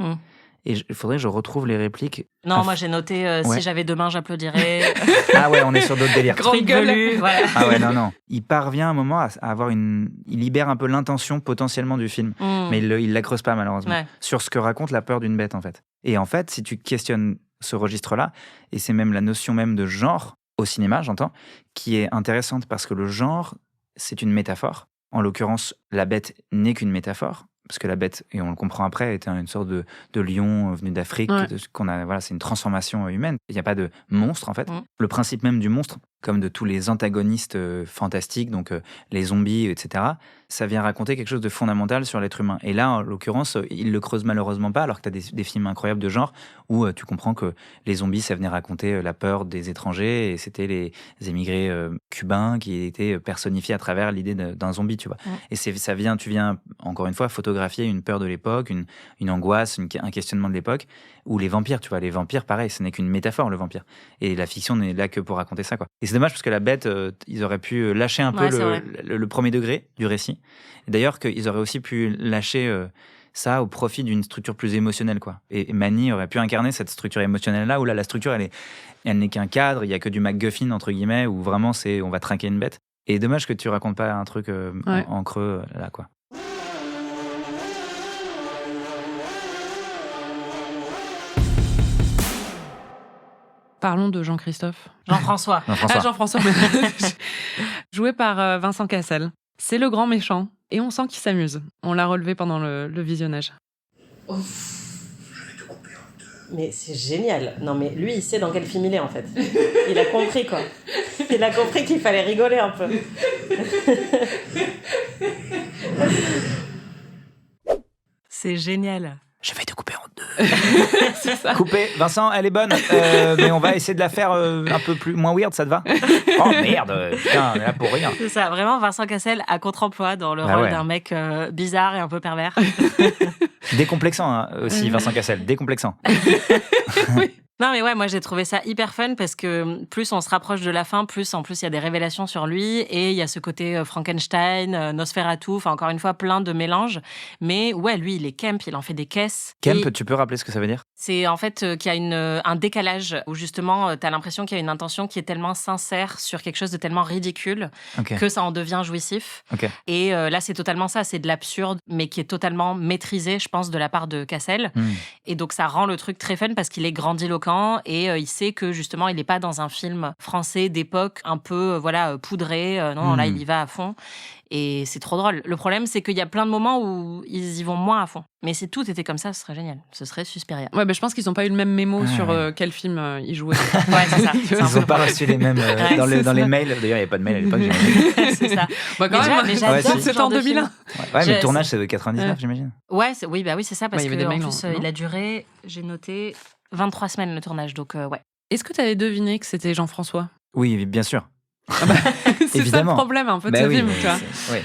Et il faudrait que je retrouve les répliques. Non, moi j'ai noté si j'avais 2 mains, j'applaudirais. Ah ouais, on est sur d'autres délires. Grande gueule. Voilà. Ah ouais, non. Il parvient à un moment à avoir il libère un peu l'intention potentiellement du film, mais il la creuse pas malheureusement sur ce que raconte la peur d'une bête en fait. Et en fait, si tu questionnes ce registre-là, et c'est même la notion même de genre au cinéma, j'entends, qui est intéressante parce que le genre, c'est une métaphore. En l'occurrence, la bête n'est qu'une métaphore. Parce que la bête, et on le comprend après, était une sorte de lion venu d'Afrique, c'est une transformation humaine. Il n'y a pas de monstre, en fait. Le principe même du monstre, comme de tous les antagonistes fantastiques, donc les zombies, etc., ça vient raconter quelque chose de fondamental sur l'être humain. Et là, en l'occurrence, il le creuse malheureusement pas, alors que tu as des films incroyables de genre où tu comprends que les zombies, ça venait raconter la peur des étrangers, et c'était les émigrés cubains qui étaient personnifiés à travers l'idée d'un zombie, tu vois. Et tu viens, encore une fois, photographier une peur de l'époque, une angoisse, un questionnement de l'époque, ou les vampires, tu vois. Les vampires, pareil, ce n'est qu'une métaphore, le vampire. Et la fiction n'est là que pour raconter ça, quoi. Et c'est dommage parce que la bête, ils auraient pu lâcher un peu le premier degré du récit. Et d'ailleurs, qu'ils auraient aussi pu lâcher ça au profit d'une structure plus émotionnelle, quoi. Et Mani aurait pu incarner cette structure émotionnelle-là, où là, la structure, elle n'est qu'un cadre, il n'y a que du MacGuffin, entre guillemets, où vraiment, on va trinquer une bête. Et dommage que tu racontes pas un truc en creux, là, quoi. Parlons de Jean-Christophe. Jean-François. Jean-François. Joué par Vincent Cassel. C'est le grand méchant. Et on sent qu'il s'amuse. On l'a relevé pendant le visionnage. Mais c'est génial. Non, mais lui, il sait dans quel film il est, en fait. Il a compris, quoi. Il a compris qu'il fallait rigoler un peu. C'est génial. Je vais te couper en 2. C'est ça. Couper. Vincent, elle est bonne, mais on va essayer de la faire un peu moins weird, ça te va? Oh merde, putain, on est là pour rien. C'est ça, vraiment Vincent Cassel à contre-emploi dans le rôle d'un mec bizarre et un peu pervers. Décomplexant aussi, Vincent Cassel, décomplexant. Oui. Non mais ouais, moi j'ai trouvé ça hyper fun parce que plus on se rapproche de la fin, plus en plus il y a des révélations sur lui et il y a ce côté Frankenstein, Nosferatu, enfin encore une fois plein de mélanges. Mais ouais, lui il est Kemp, il en fait des caisses. Kemp, tu peux rappeler ce que ça veut dire? C'est en fait qu'il y a un décalage où justement t'as l'impression qu'il y a une intention qui est tellement sincère sur quelque chose de tellement ridicule que ça en devient jouissif. Et là c'est totalement ça, c'est de l'absurde mais qui est totalement maîtrisé, je pense, de la part de Cassel. Et donc ça rend le truc très fun parce qu'il est grandiloquent. ans et il sait que justement il n'est pas dans un film français d'époque un peu poudré. Non, là il y va à fond. Et c'est trop drôle. Le problème, c'est qu'il y a plein de moments où ils y vont moins à fond. Mais si tout était comme ça, ce serait génial. Ce serait Suspiria. Ouais, je pense qu'ils n'ont pas eu le même mémo sur quel film ils jouaient. Ouais, c'est ça. Ils n'ont pas reçu les mêmes dans les mails. D'ailleurs, il n'y avait pas de mail à l'époque, j'imagine. C'est ça. Quand même, mais j'adore c'était en 2001. Ouais, mais le tournage, c'est de 99, j'imagine. Ouais, oui, c'est ça. Parce y avait des qu'en mails, plus, non il a duré, j'ai noté, 23 semaines le tournage. Donc, ouais. Est-ce que tu avais deviné que c'était Jean-François? Oui, bien sûr. C'est Évidemment. ça le problème un peu de ce film, tu vois. Oui.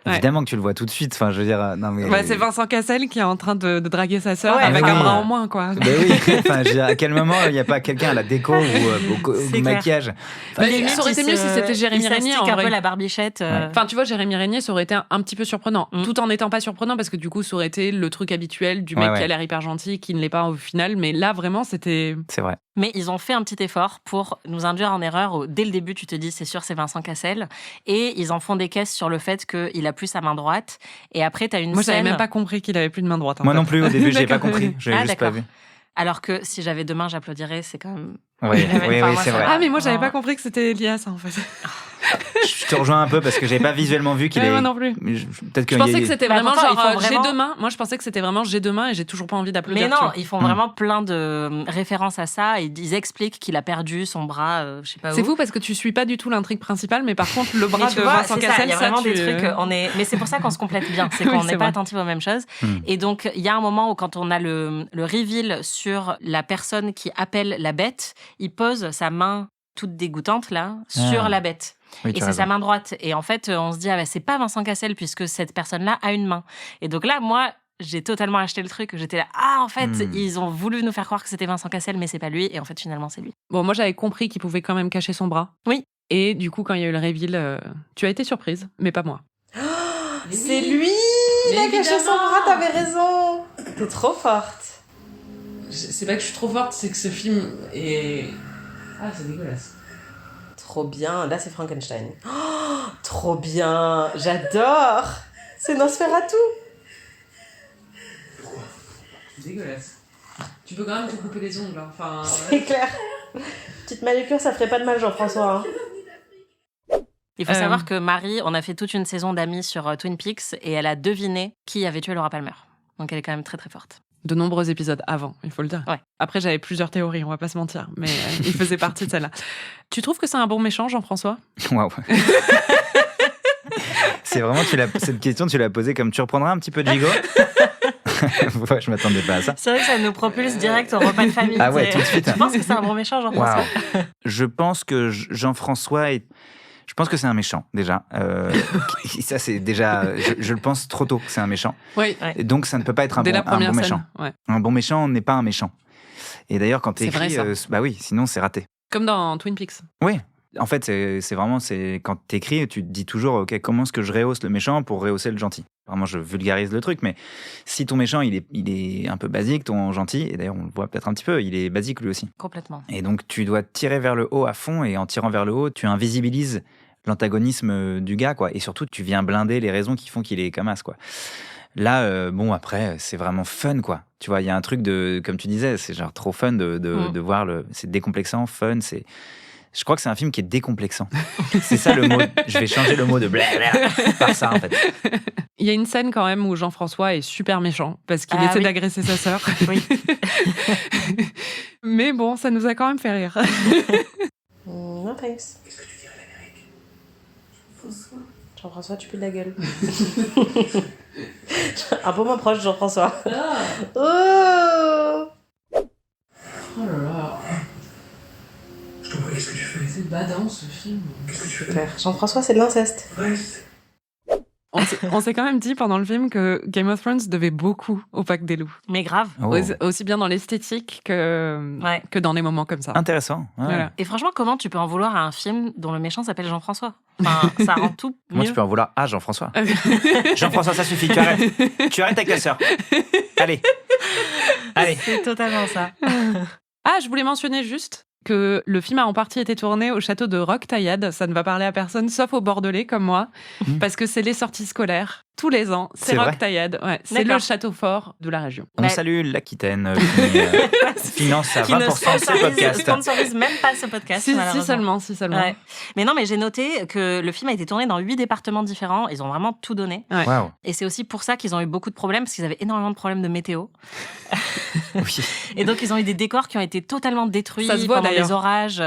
Évidemment que tu le vois tout de suite. Enfin, je veux dire, non mais. C'est Vincent Cassel qui est en train de draguer sa sœur Ouais, avec oui. un bras en moins, quoi. Ben oui. Enfin, je veux dire, à quel moment il n'y a pas quelqu'un à la déco ou au maquillage? Ça aurait été mieux si c'était Jérémy Régnier. Un peu la barbichette. Enfin, tu vois, Jérémy Régnier, ça aurait été un petit peu surprenant, tout en n'étant pas surprenant parce que du coup, ça aurait été le truc habituel du mec qui a l'air hyper gentil, qui ne l'est pas au final. Mais là, vraiment, c'était. C'est vrai. Mais ils ont fait un petit effort pour nous induire en erreur. Dès le début, tu te dis, c'est sûr, c'est Vincent Cassel. Et ils en font des caisses sur le fait qu'il a plus sa main droite. Et après, tu as une Moi, scène... j'avais même pas compris qu'il avait plus de main droite. Moi non plus, au début, j'ai pas compris. Je l'ai juste pas vu. Alors que si j'avais deux mains, j'applaudirais, c'est quand même... Oui, c'est vrai. Ah, mais moi, j'avais pas compris que c'était Elias, en fait. Je te rejoins un peu parce que j'avais pas visuellement vu qu'il est. Moi non plus. Peut-être que je pensais que c'était vraiment genre j'ai deux mains. Moi, je pensais que c'était vraiment j'ai deux mains et j'ai toujours pas envie d'applaudir. Mais non, ils font vraiment plein de références à ça et ils expliquent qu'il a perdu son bras, je sais pas où. C'est fou parce que tu suis pas du tout l'intrigue principale, mais par contre, le bras de Vincent Cassel, il y a vraiment des trucs. Mais c'est pour ça qu'on se complète bien, c'est qu'on n'est pas attentif aux mêmes choses. Et donc, il y a un moment où quand on a le reveal sur la personne qui appelle la bête, il pose sa main toute dégoûtante là sur la bête. Oui, et c'est sa main droite. Et en fait, on se dit, c'est pas Vincent Cassel puisque cette personne-là a une main. Et donc là, moi, j'ai totalement acheté le truc. J'étais là, en fait, ils ont voulu nous faire croire que c'était Vincent Cassel, mais c'est pas lui. Et en fait, finalement, c'est lui. Bon, moi, j'avais compris qu'il pouvait quand même cacher son bras. Oui. Et du coup, quand il y a eu le reveal, tu as été surprise, mais pas moi. C'est lui! Il a caché son bras, t'avais raison! T'es trop forte. C'est pas que je suis trop forte, c'est que ce film est... Ah, c'est dégueulasse. Trop bien, là c'est Frankenstein. Oh, trop bien, j'adore. C'est Nosferatu. Pourquoi? C'est dégueulasse. Tu peux quand même te couper les ongles, hein. Enfin... C'est clair. Petite manucure, ça ferait pas de mal, Jean-François. Il faut savoir que Marie, on a fait toute une saison d'amis sur Twin Peaks et elle a deviné qui avait tué Laura Palmer. Donc elle est quand même très très forte. De nombreux épisodes avant, il faut le dire. Ouais. Après, j'avais plusieurs théories, on va pas se mentir, mais il faisait partie de celle-là. Tu trouves que c'est un bon méchant, Jean-François? Waouh. C'est vraiment, cette question, tu l'as posée comme tu reprendras un petit peu de gigot. Ouais, je m'attendais pas à ça. C'est vrai que ça nous propulse direct au repas de famille. Ah ouais, tout de suite. Tu penses que c'est un bon méchant, Jean-François? Je pense que Jean-François est... Je pense que c'est un méchant, déjà. Ça, c'est déjà... Je le pense trop tôt que c'est un méchant. Oui. Et donc, ça ne peut pas être un bon méchant. Ouais. Un bon méchant n'est pas un méchant. Et d'ailleurs, quand tu écris... vrai, oui, sinon, c'est raté. Comme dans Twin Peaks. Oui. En fait, c'est vraiment... Quand tu écris, tu te dis toujours, OK, comment est-ce que je rehausse le méchant pour rehausser le gentil? Vraiment, je vulgarise le truc, mais si ton méchant, il est un peu basique, ton gentil, et d'ailleurs, on le voit peut-être un petit peu, il est basique lui aussi. Complètement. Et donc, tu dois tirer vers le haut à fond, et en tirant vers le haut, tu invisibilises l'antagonisme du gars, quoi. Et surtout, tu viens blinder les raisons qui font qu'il est comme as, quoi. Là, après, c'est vraiment fun, quoi. Tu vois, il y a un truc comme tu disais, c'est genre trop fun de voir c'est décomplexant, fun, je crois que c'est un film qui est décomplexant. C'est ça le mot. Je vais changer le mot de blablabla par ça, en fait. Il y a une scène quand même où Jean-François est super méchant parce qu'il essaie d'agresser sa sœur. Oui. Mais bon, ça nous a quand même fait rire. No thanks. Qu'est-ce que tu dirais l'Amérique? Jean-François, tu pues de la gueule. Un peu moins proche de Jean-François. Oh là là. Je t'en prie, qu'est-ce que tu fais? C'est badant ce film. Qu'est-ce que tu fais? Claire. Jean-François, c'est de l'inceste. Reste. On s'est quand même dit pendant le film que Game of Thrones devait beaucoup au Pacte des loups. Mais grave. Oh. Aussi bien dans l'esthétique que dans des moments comme ça. Intéressant. Ouais. Voilà. Et franchement, comment tu peux en vouloir à un film dont le méchant s'appelle Jean-François? Enfin, ça rend tout mieux. Moi, tu peux en vouloir à Jean-François. Jean-François, ça suffit, tu arrêtes. Tu arrêtes avec ta sœur. Allez. C'est totalement ça. Ah, je voulais mentionner juste que le film a en partie été tourné au château de Roque-Taillade. Ça ne va parler à personne, sauf aux Bordelais comme moi, parce que c'est les sorties scolaires tous les ans. C'est vrai. Roque Taillade. Ouais, c'est D'accord. le château fort de la région. On salue l'Aquitaine qui finance à 20% ce podcast. sponsorise même pas ce podcast, Si malheureusement. seulement. Ouais. Mais non, mais j'ai noté que le film a été tourné dans 8 départements différents. Ils ont vraiment tout donné. Ouais. Waouh. Et c'est aussi pour ça qu'ils ont eu beaucoup de problèmes, parce qu'ils avaient énormément de problèmes de météo. Oui. Et donc, ils ont eu des décors qui ont été totalement détruits Ça se voit, pendant d'ailleurs. les orages.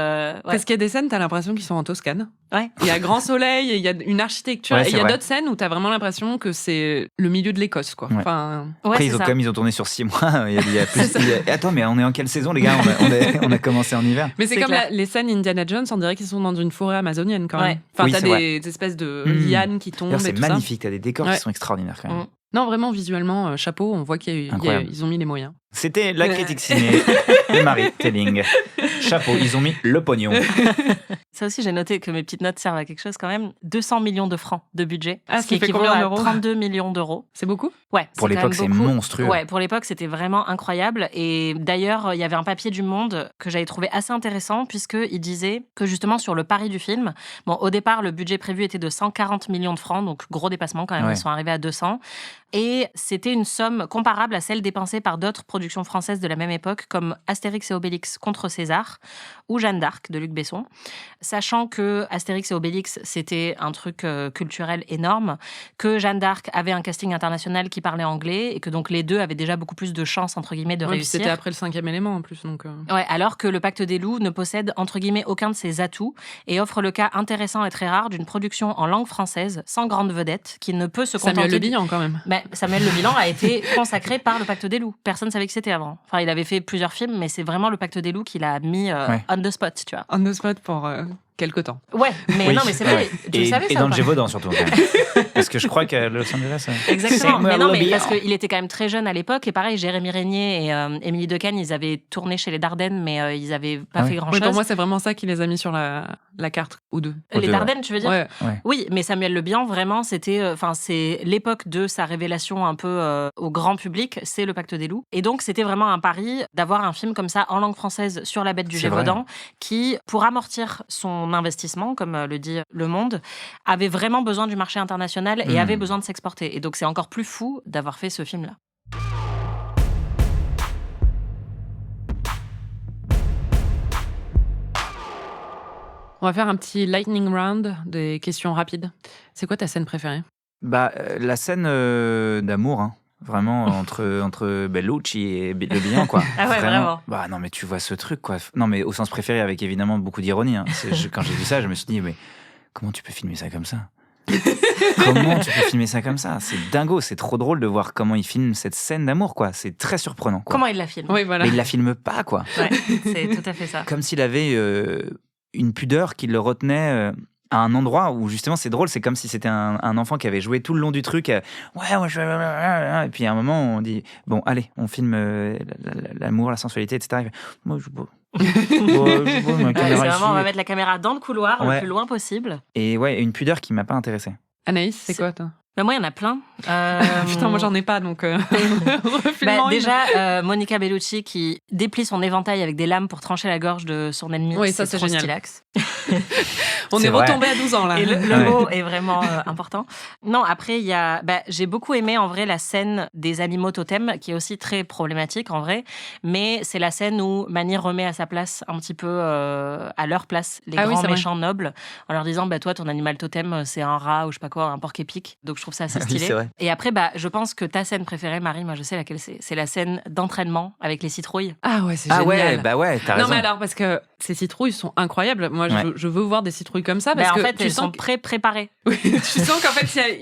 Parce qu'il y a des scènes, t'as l'impression qu'ils sont en Toscane. Ouais. Il y a grand soleil, il y a une architecture, Ouais, et il y c'est a vrai. d'autres scènes où t'as vraiment l'impression que c'est le milieu de l'Écosse, quoi. Ouais. Enfin, Ouais, Après, c'est ça. ils ont tourné sur 6 mois. Il y a plus. Attends, mais on est en quelle saison, les gars on a commencé en hiver. mais c'est C'est comme clair. les scènes Indiana Jones, on dirait qu'ils sont dans une forêt amazonienne quand même. Ouais. Enfin, Oui, t'as c'est vrai. des espèces de Mmh. lianes qui tombent D'ailleurs, et c'est tout ça. magnifique. T'as des décors Ouais. qui sont extraordinaires quand même. Mm. Non, vraiment, visuellement, chapeau, on voit Incroyable. qu'ils ont mis les moyens. C'était la critique ciné de Marie Telling. Chapeau, ils ont mis le pognon. Ça aussi, j'ai noté que mes petites notes servent à quelque chose quand même. 200 millions de francs de budget. Ah, ce qui ça fait équivaut combien à d'euros 32 millions d'euros. C'est beaucoup? Ouais. Pour quand l'époque, même c'est beaucoup. monstrueux. Ouais, pour l'époque, c'était vraiment incroyable. Et d'ailleurs, il y avait un papier du Monde que j'avais trouvé assez intéressant, puisqu'il disait que justement, sur le pari du film, bon, au départ, le budget prévu était de 140 millions de francs, donc gros dépassement quand même, Ouais. ils sont arrivés à 200. Et c'était une somme comparable à celle dépensée par d'autres productions françaises de la même époque, comme Astérix et Obélix contre César ou Jeanne d'Arc de Luc Besson. Sachant que Astérix et Obélix, c'était un truc culturel énorme, que Jeanne d'Arc avait un casting international qui parlait anglais, et que donc les deux avaient déjà beaucoup plus de chances, entre guillemets, de Ouais, puis réussir. c'était après le 5e élément en plus. Donc, Ouais, alors que le Pacte des loups ne possède, entre guillemets, aucun de ses atouts et offre le cas intéressant et très rare d'une production en langue française, sans grande vedette, qui ne peut se contenter... Samuel Le Bihan quand même. Ben, Samuel Le Bihan a été consacré par le Pacte des loups. Personne ne savait que c'était avant. Enfin, il avait fait plusieurs films, mais c'est vraiment le Pacte des loups qui l'a mis Ouais. on the spot, tu vois. On the spot pour quelque temps. Ouais, mais Oui. non, mais c'est vrai. Ouais. Tu le savais, et ça dans ou le pas Gévaudan surtout. Quand même. Parce que je crois qu'à Los Angeles. Exactement. Mais Samuel non, Le mais Bihan. parce qu'il était quand même très jeune à l'époque. Et pareil, Jérémy Régnier et Émilie Decagne, ils avaient tourné chez les Dardennes, mais ils n'avaient pas Ah ouais. fait Oui, grand-chose. pour moi, c'est vraiment ça qui les a mis sur la carte, ou deux. Les deux, Dardennes, tu veux dire Ouais. Oui, mais Samuel Le Bihan, vraiment, c'était, c'est l'époque de sa révélation un peu au grand public, c'est le Pacte des loups. Et donc, c'était vraiment un pari d'avoir un film comme ça en langue française sur la bête du C'est vrai. Gévaudan, qui, pour amortir son investissement, comme le dit Le Monde, avait vraiment besoin du marché international et avait besoin de s'exporter. Et donc, c'est encore plus fou d'avoir fait ce film-là. On va faire un petit lightning round des questions rapides. C'est quoi ta scène préférée? La scène d'amour, hein. Vraiment, entre Bellucci et Le Bihan, quoi. Ah ouais, vraiment. Bah non, mais tu vois ce truc, quoi. Non, mais au sens préféré, avec évidemment beaucoup d'ironie. Hein. Quand j'ai vu ça, je me suis dit, mais comment tu peux filmer ça comme ça? Comment tu peux filmer ça comme ça? C'est dingo, c'est trop drôle de voir comment il filme cette scène d'amour, quoi. C'est très surprenant, quoi. Comment il la filme? Oui, voilà. Mais il la filme pas, quoi. Ouais, c'est tout à fait ça. Comme s'il avait une pudeur qui le retenait à un endroit où justement c'est drôle, c'est comme si c'était un enfant qui avait joué tout le long du truc. Ouais, moi je... Et puis à un moment on dit, bon allez, on filme l'amour, la sensualité, etc. Il fait, moi je... ma Ouais, caméra c'est ici. vraiment, on va mettre la caméra dans le couloir Ouais. le plus loin possible. Et ouais, une pudeur qui m'a pas intéressé. Anaïs, c'est quoi, toi? Mais moi, il y en a plein. Putain, moi, j'en ai pas, donc... refile-moi une. Déjà, Monica Bellucci qui déplie son éventail avec des lames pour trancher la gorge de son ennemi. Oui, ça, c'est trop génial. stylax. On C'est est vrai. retombé à 12 ans, là. Et le Ouais. mot est vraiment important. Non, après, il y a... j'ai beaucoup aimé, en vrai, la scène des animaux totems, qui est aussi très problématique, en vrai. Mais c'est la scène où Mani remet à sa place, un petit peu à leur place, les Ah oui, grands c'est vrai. méchants nobles, en leur disant, toi, ton animal totem, c'est un rat ou je sais pas quoi, un porc épic. Donc, je trouve ça assez Oui, stylé. c'est vrai. Et après, je pense que ta scène préférée, Marie, moi, je sais laquelle c'est. C'est la scène d'entraînement avec les citrouilles. Ah ouais, c'est Ah génial. ouais, bah ouais, t'as Non, raison. mais alors, parce que ces citrouilles sont incroyables. Moi, Ouais. je veux voir des citrouilles comme ça, parce En que fait, tu elles sens sont préparées. Oui, tu sens qu'en fait,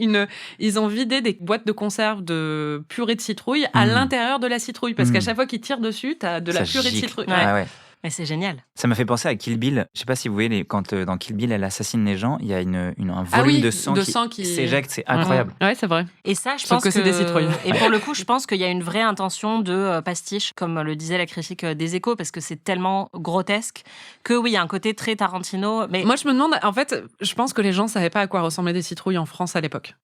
ils ont vidé des boîtes de conserve de purée de citrouille à l'intérieur de la citrouille. Parce qu'à chaque fois qu'ils tirent dessus, t'as de la Ça purée de gicle. citrouille. Ouais. Ah ouais. Mais c'est génial. Ça m'a fait penser à Kill Bill. Je sais pas si vous voyez, quand dans Kill Bill, elle assassine les gens, il y a un volume Ah oui, de sang qui s'éjecte, c'est incroyable. Ouais, c'est vrai. Et ça, je Sauf pense que c'est des citrouilles. Et pour le coup, je pense qu'il y a une vraie intention de pastiche, comme le disait la critique des Échos, parce que c'est tellement grotesque que oui, il y a un côté très Tarantino. Mais Moi, je me demande, en fait, je pense que les gens savaient pas à quoi ressemblaient des citrouilles en France à l'époque.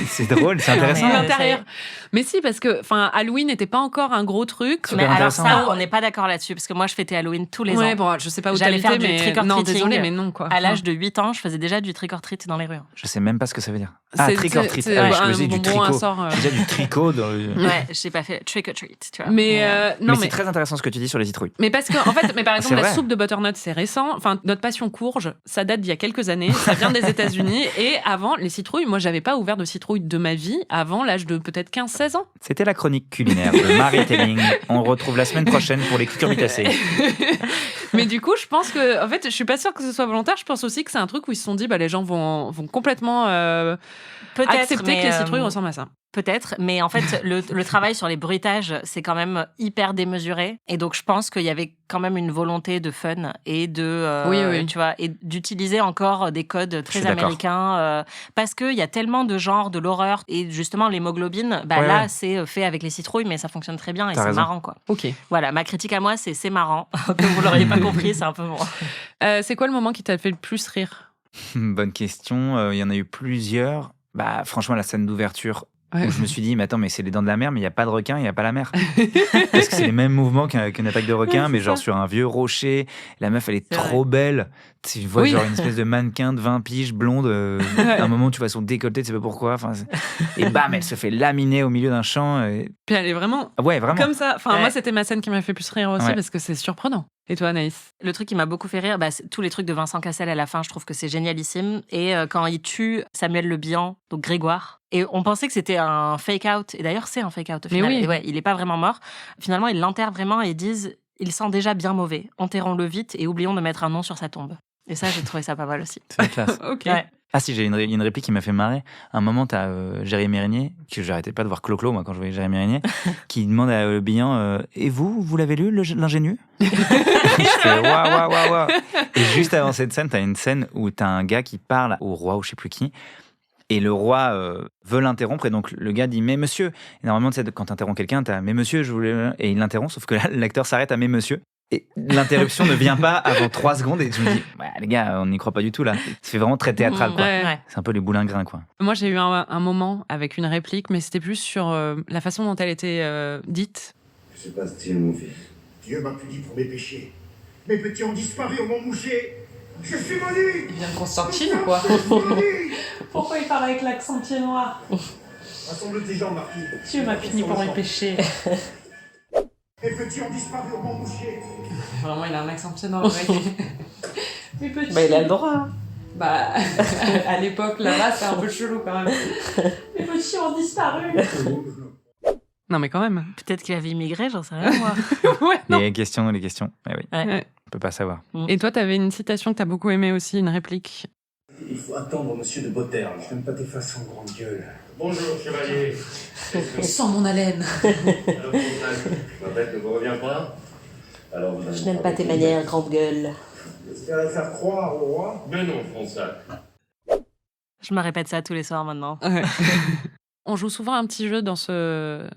C'est drôle, c'est intéressant. mais, L'intérieur. ça Mais si, parce que Halloween n'était pas encore un gros truc. Super alors intéressant. ça, on n'est pas d'accord là-dessus, parce que moi, je fêtais Halloween tous les ans. Ouais, bon, je sais pas où J'allais t'habitais, faire du mais trick-or-treating. non, désolé, mais non, quoi. À l'âge de 8 ans, je faisais déjà du trick-or-treat dans les rues. Je sais même pas ce que ça veut dire. C'est- Trick or treat. c'est Je un faisais du bonbon, un tricot. sort, Je faisais du tricot dans le... Ouais, j'ai pas fait trick-or-treat, tu vois. Mais non, mais c'est très intéressant ce que tu dis sur les citrouilles. Mais parce que, en fait, mais par exemple, C'est la vrai. soupe de butternut, c'est récent. Enfin, notre passion courge, ça date d'il y a quelques années. Ça vient des États-Unis. Et avant, les citrouilles, moi, j'avais pas ouvert de citrouille de ma vie avant l'âge de peut-être 15-16 ans. C'était la chronique culinaire de Marie Telling. On retrouve la semaine prochaine pour les cucurbitacées. Mais du coup, je pense que, en fait, je suis pas sûre que ce soit volontaire. Je pense aussi que c'est un truc où ils se sont dit, bah, les gens vont complètement Peut-être, accepter mais, que les citrouilles ressemblent à ça. Peut-être, mais en fait, le travail sur les bruitages, c'est quand même hyper démesuré. Et donc, je pense qu'il y avait quand même une volonté de fun et de, Oui. tu vois, et d'utiliser encore des codes très suis d'accord. américains. Parce qu'il y a tellement de genres, de l'horreur. Et justement, l'hémoglobine, bah, Ouais, là, ouais. c'est fait avec les citrouilles, mais ça fonctionne très bien et T'as c'est raison. marrant, quoi. Ok. Voilà, ma critique à moi, c'est marrant. Que vous l'auriez pas compris, c'est un peu bon. C'est quoi le moment qui t'a fait le plus rire? Bonne question. Il y en a eu plusieurs. Bah, franchement, la scène d'ouverture où je me suis dit, mais attends, mais c'est les dents de la mer, mais il n'y a pas de requin, il n'y a pas la mer. Parce que c'est les mêmes mouvements qu'une attaque de requin, Ouais, mais c'est genre ça. sur un vieux rocher. La meuf, elle est C'est trop belle. Tu vois Oui. genre une espèce de mannequin de 20 piges blonde. À un moment, tu vois son décolleté, tu sais pas pourquoi. Enfin, et bam, elle se fait laminer au milieu d'un champ. Puis elle est vraiment Ouais, vraiment. comme ça. Enfin, Ouais. moi, c'était ma scène qui m'a fait plus rire aussi Ouais. parce que c'est surprenant. Et toi, Anaïs? Le truc qui m'a beaucoup fait rire, bah, c'est tous les trucs de Vincent Cassel à la fin, je trouve que c'est génialissime. Et quand il tue Samuel Le Bihan, donc Grégoire, et on pensait que c'était un fake-out, et d'ailleurs c'est un fake-out au Mais final. oui. Et ouais, il n'est pas vraiment mort. Finalement, ils l'enterrent vraiment et ils disent « il sent déjà bien mauvais, enterrons-le vite et oublions de mettre un nom sur sa tombe ». Et ça, j'ai trouvé ça pas mal aussi. C'est la classe. Ok. Ouais. Ah si, j'ai une réplique qui m'a fait marrer. À un moment, t'as Jérémy Régnier, que j'arrêtais pas de voir Clo-Clo, moi, quand je voyais Jérémy Régnier, qui demande à Le Bihan et vous l'avez lu, l'ingénu? Je fais waouh. Et juste avant cette scène, t'as une scène où t'as un gars qui parle au roi ou je sais plus qui, et le roi veut l'interrompre, et donc le gars dit mais monsieur. Et normalement, tu sais, quand t'interromps quelqu'un, t'as mais monsieur, je voulais. Et il l'interrompt, sauf que là, l'acteur s'arrête à mais monsieur. Et l'interruption ne vient pas avant 3 secondes, et je me dis, ouais, les gars, on n'y croit pas du tout là. Ça fait vraiment très théâtral, quoi. Ouais. Ouais. C'est un peu les boulingrins, quoi. Moi, j'ai eu un moment avec une réplique, mais c'était plus sur la façon dont elle était dite. Que se passe-t-il, mon fils? Dieu m'a puni pour mes péchés. Mes petits ont disparu au mont Mouché. Je suis maudit. Il vient de Constantine ou quoi? Je suis maudit. Pourquoi il parle avec l'accent pied-noir? Rassemble tes jambes, Marquis. Dieu m'a puni pour mes péchés. Mes petits ont disparu au mont Mouché. Vraiment, il a un accent pied-noir, le mec. Mes petits. Bah, il a le droit. Hein. Bah, à l'époque, là-bas, c'est un peu chelou quand même. Mes petits ont disparu. Non, mais quand même. Peut-être qu'il avait immigré, j'en sais rien, moi. Ouais, non. Les questions. Eh oui, Ouais. on peut pas savoir. Et toi, t'avais une citation que t'as beaucoup aimée aussi, une réplique. Il faut attendre monsieur de Beauterme. Je n'aime pas tes façons, grande gueule. Bonjour, chevalier. Sans mon haleine. Alors, ma bête ne vous revient pas? Alors, vous Je n'aime pas tes manières, grande gueule. J'espérais faire croire au roi. Mais non, Fronsac. Je me répète ça tous les soirs maintenant. Ouais. On joue souvent un petit jeu dans ce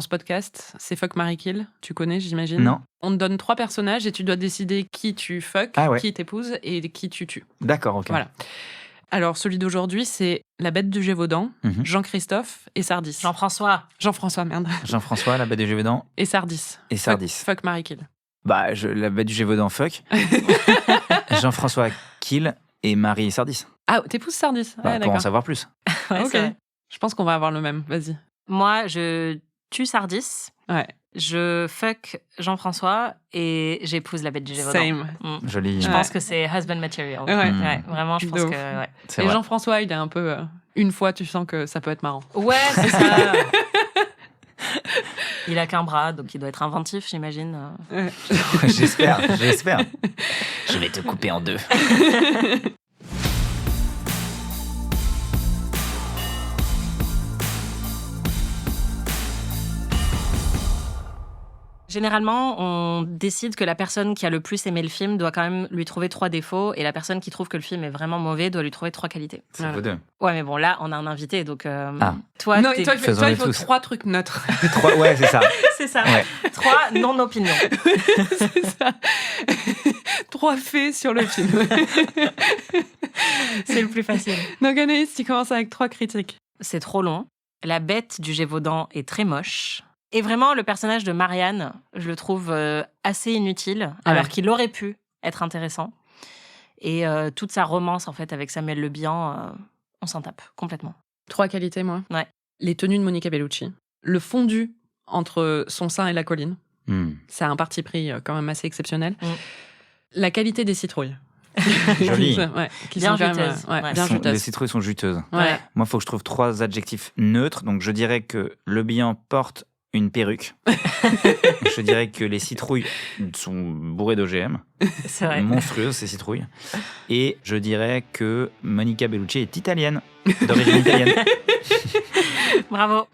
podcast. C'est Fuck, Marry, Kill. Tu connais, j'imagine? Non. On te donne 3 personnages et tu dois décider qui tu fuck, Ah ouais. qui t'épouse et qui tu tues. D'accord, ok. Voilà. Alors, celui d'aujourd'hui, c'est la bête du Gévaudan, Mhm. Jean-Christophe et Sardis. Jean-François. Jean-François, merde. Jean-François, la bête du Gévaudan Et Sardis. et Sardis. Fuck, Marry, Kill. Bah, la bête du Gévaudan, fuck. Jean-François, kill. Et Marie Sardis. Ah, t'épouses Sardis? Bah, Ouais, pour en d'accord. savoir plus. Ouais, Ok. c'est vrai. Je pense qu'on va avoir le même. Vas-y. Moi, je tue Sardis, Ouais. je fuck Jean-François et j'épouse la bête du Gévaudan. Same. Joli. Je Ouais. pense que c'est husband material. Ouais. Vraiment, je pense De que... ouf. Ouais, C'est Et vrai. Jean-François, il est un peu... une fois, tu sens que ça peut être marrant. ouais c'est ça. Il a qu'un bras, donc il doit être inventif, j'imagine. J'espère. Je vais te couper en 2. Généralement, on décide que la personne qui a le plus aimé le film doit quand même lui trouver 3 défauts et la personne qui trouve que le film est vraiment mauvais doit lui trouver 3 qualités. C'est Voilà. vous deux. Ouais, mais bon, là, on a un invité, donc... Ah. Toi, Non, t'es- toi, Faisons-les il faut tous. 3 trucs neutres. 3, ouais, c'est ça. c'est ça. Ouais. 3 non-opinions. C'est ça. 3 faits sur le film. C'est le plus facile. Donc Anaïs, tu commences avec 3 critiques. C'est trop long. La bête du Gévaudan est très moche. Et vraiment, le personnage de Marianne, je le trouve assez inutile, alors qu'il aurait pu être intéressant. Et toute sa romance, en fait, avec Samuel Le Bihan, on s'en tape complètement. 3 qualités, moi. Ouais. Les tenues de Monica Bellucci. Le fondu entre son sein et la colline. C'est un parti pris quand même assez exceptionnel. La qualité des citrouilles. Joli. Qui bien sont quand juteuses. même, bien juteuses. Les citrouilles sont juteuses. Ouais. Moi, il faut que je trouve 3 adjectifs neutres. Donc, je dirais que Le Bihan porte une perruque. Je dirais que les citrouilles sont bourrées d'OGM. C'est vrai. Monstrueuses, ces citrouilles. Et je dirais que Monica Bellucci est italienne, d'origine italienne. Bravo.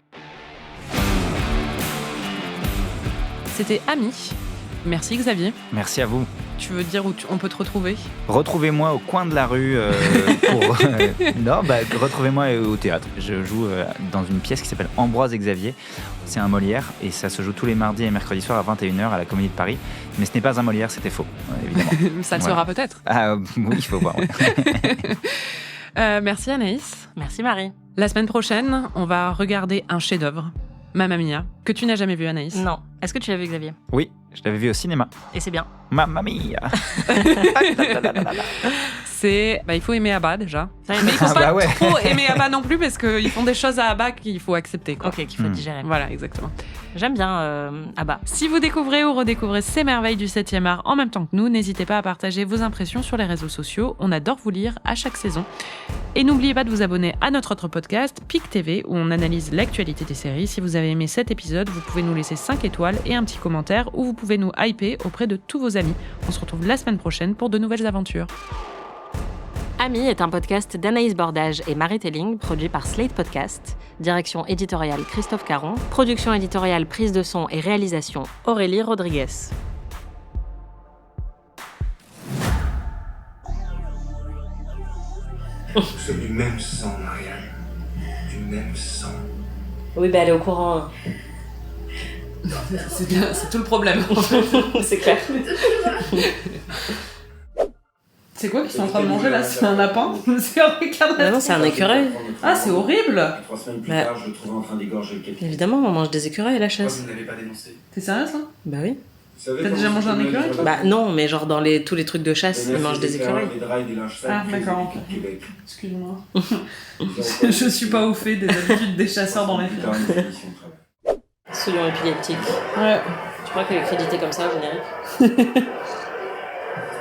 C'était Ami. Merci Xavier. Merci à vous. Tu veux dire où on peut te retrouver ? Retrouvez-moi au coin de la rue retrouvez-moi au théâtre. Je joue dans une pièce qui s'appelle Ambroise et Xavier. C'est un Molière et ça se joue tous les mardis et mercredis soirs à 21h à la Comédie de Paris. Mais ce n'est pas un Molière, c'était faux, évidemment. Ça le sera peut-être. Ah oui, il faut voir. Ouais. Merci Anaïs. Merci Marie. La semaine prochaine, on va regarder un chef-d'œuvre, Mamma Mia, que tu n'as jamais vu Anaïs. Non. Est-ce que tu l'as vu Xavier ? Oui, je l'avais vu au cinéma. Et c'est bien. Mamma Mia. Il faut aimer Abba déjà. Mais il faut pas trop aimer Abba non plus parce qu'ils font des choses à Abba qu'il faut accepter. Quoi. Ok, qu'il faut digérer. Voilà, exactement. J'aime bien Abba. Si vous découvrez ou redécouvrez ces merveilles du 7e art en même temps que nous, n'hésitez pas à partager vos impressions sur les réseaux sociaux. On adore vous lire à chaque saison. Et n'oubliez pas de vous abonner à notre autre podcast, PIC TV, où on analyse l'actualité des séries. Si vous avez aimé cet épisode, vous pouvez nous laisser 5 étoiles et un petit commentaire, ou vous pouvez nous hyper auprès de tous vos amis. On se retrouve la semaine prochaine pour de nouvelles aventures. Ami est un podcast d'Anaïs Bordage et Marie Telling, produit par Slate Podcast. Direction éditoriale Christophe Caron. Production éditoriale, prise de son et réalisation Aurélie Rodriguez. Nous sommes du même sang, Marianne. Du même sang. Oui, elle est au courant. C'est tout le problème. C'est clair. C'est quoi qu'ils sont en train de manger là ? C'est un lapin ? C'est un Ah non, c'est un écureuil. Ah, c'est horrible ! 3 semaines plus tard, je le trouvais en train d'égorger quelqu'un. Évidemment, on mange des écureuils à la chasse. Pourquoi vous ne l'avez pas dénoncé ? T'es sérieux ça ? Bah oui. T'as déjà mangé un écureuil, toi ? Bah non, mais genre dans tous les trucs de chasse, ils mangent des écureuils. Ah, d'accord, ok. Excuse-moi. Je suis pas au fait des habitudes des chasseurs dans les films. Souillon épileptique. Ouais. Tu crois qu'elle est créditée comme ça au générique ?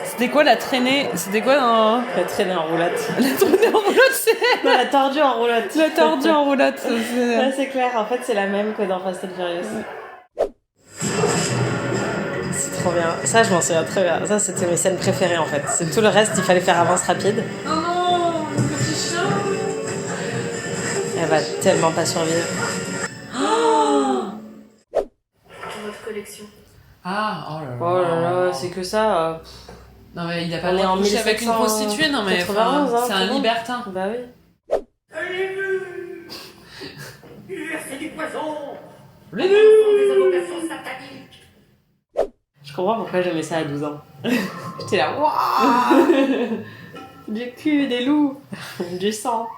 C'était quoi la traînée ? C'était quoi dans... La traînée en roulotte. La traînée en roulotte, c'est... Non, la tordue en roulotte. La tordue en roulotte, c'est... Ouais, c'est clair, en fait c'est la même que dans Fast and Furious. C'est trop bien. Ça, je m'en souviens très bien. Ça, c'était mes scènes préférées en fait. C'est tout le reste, il fallait faire avance rapide. Oh non, le petit chien. Elle va tellement pas survivre. Votre collection. Ah, oh là là. Oh là là, c'est que ça. Non mais il a pas On est en couché avec une prostituée, non mais 91, c'est un libertin. Bah oui. Allez-vous ! C'est du poison ! Des invocations sataniques ! Je comprends pourquoi j'aimais ça à 12 ans. J'étais là, waouh. Du cul, des loups, du sang.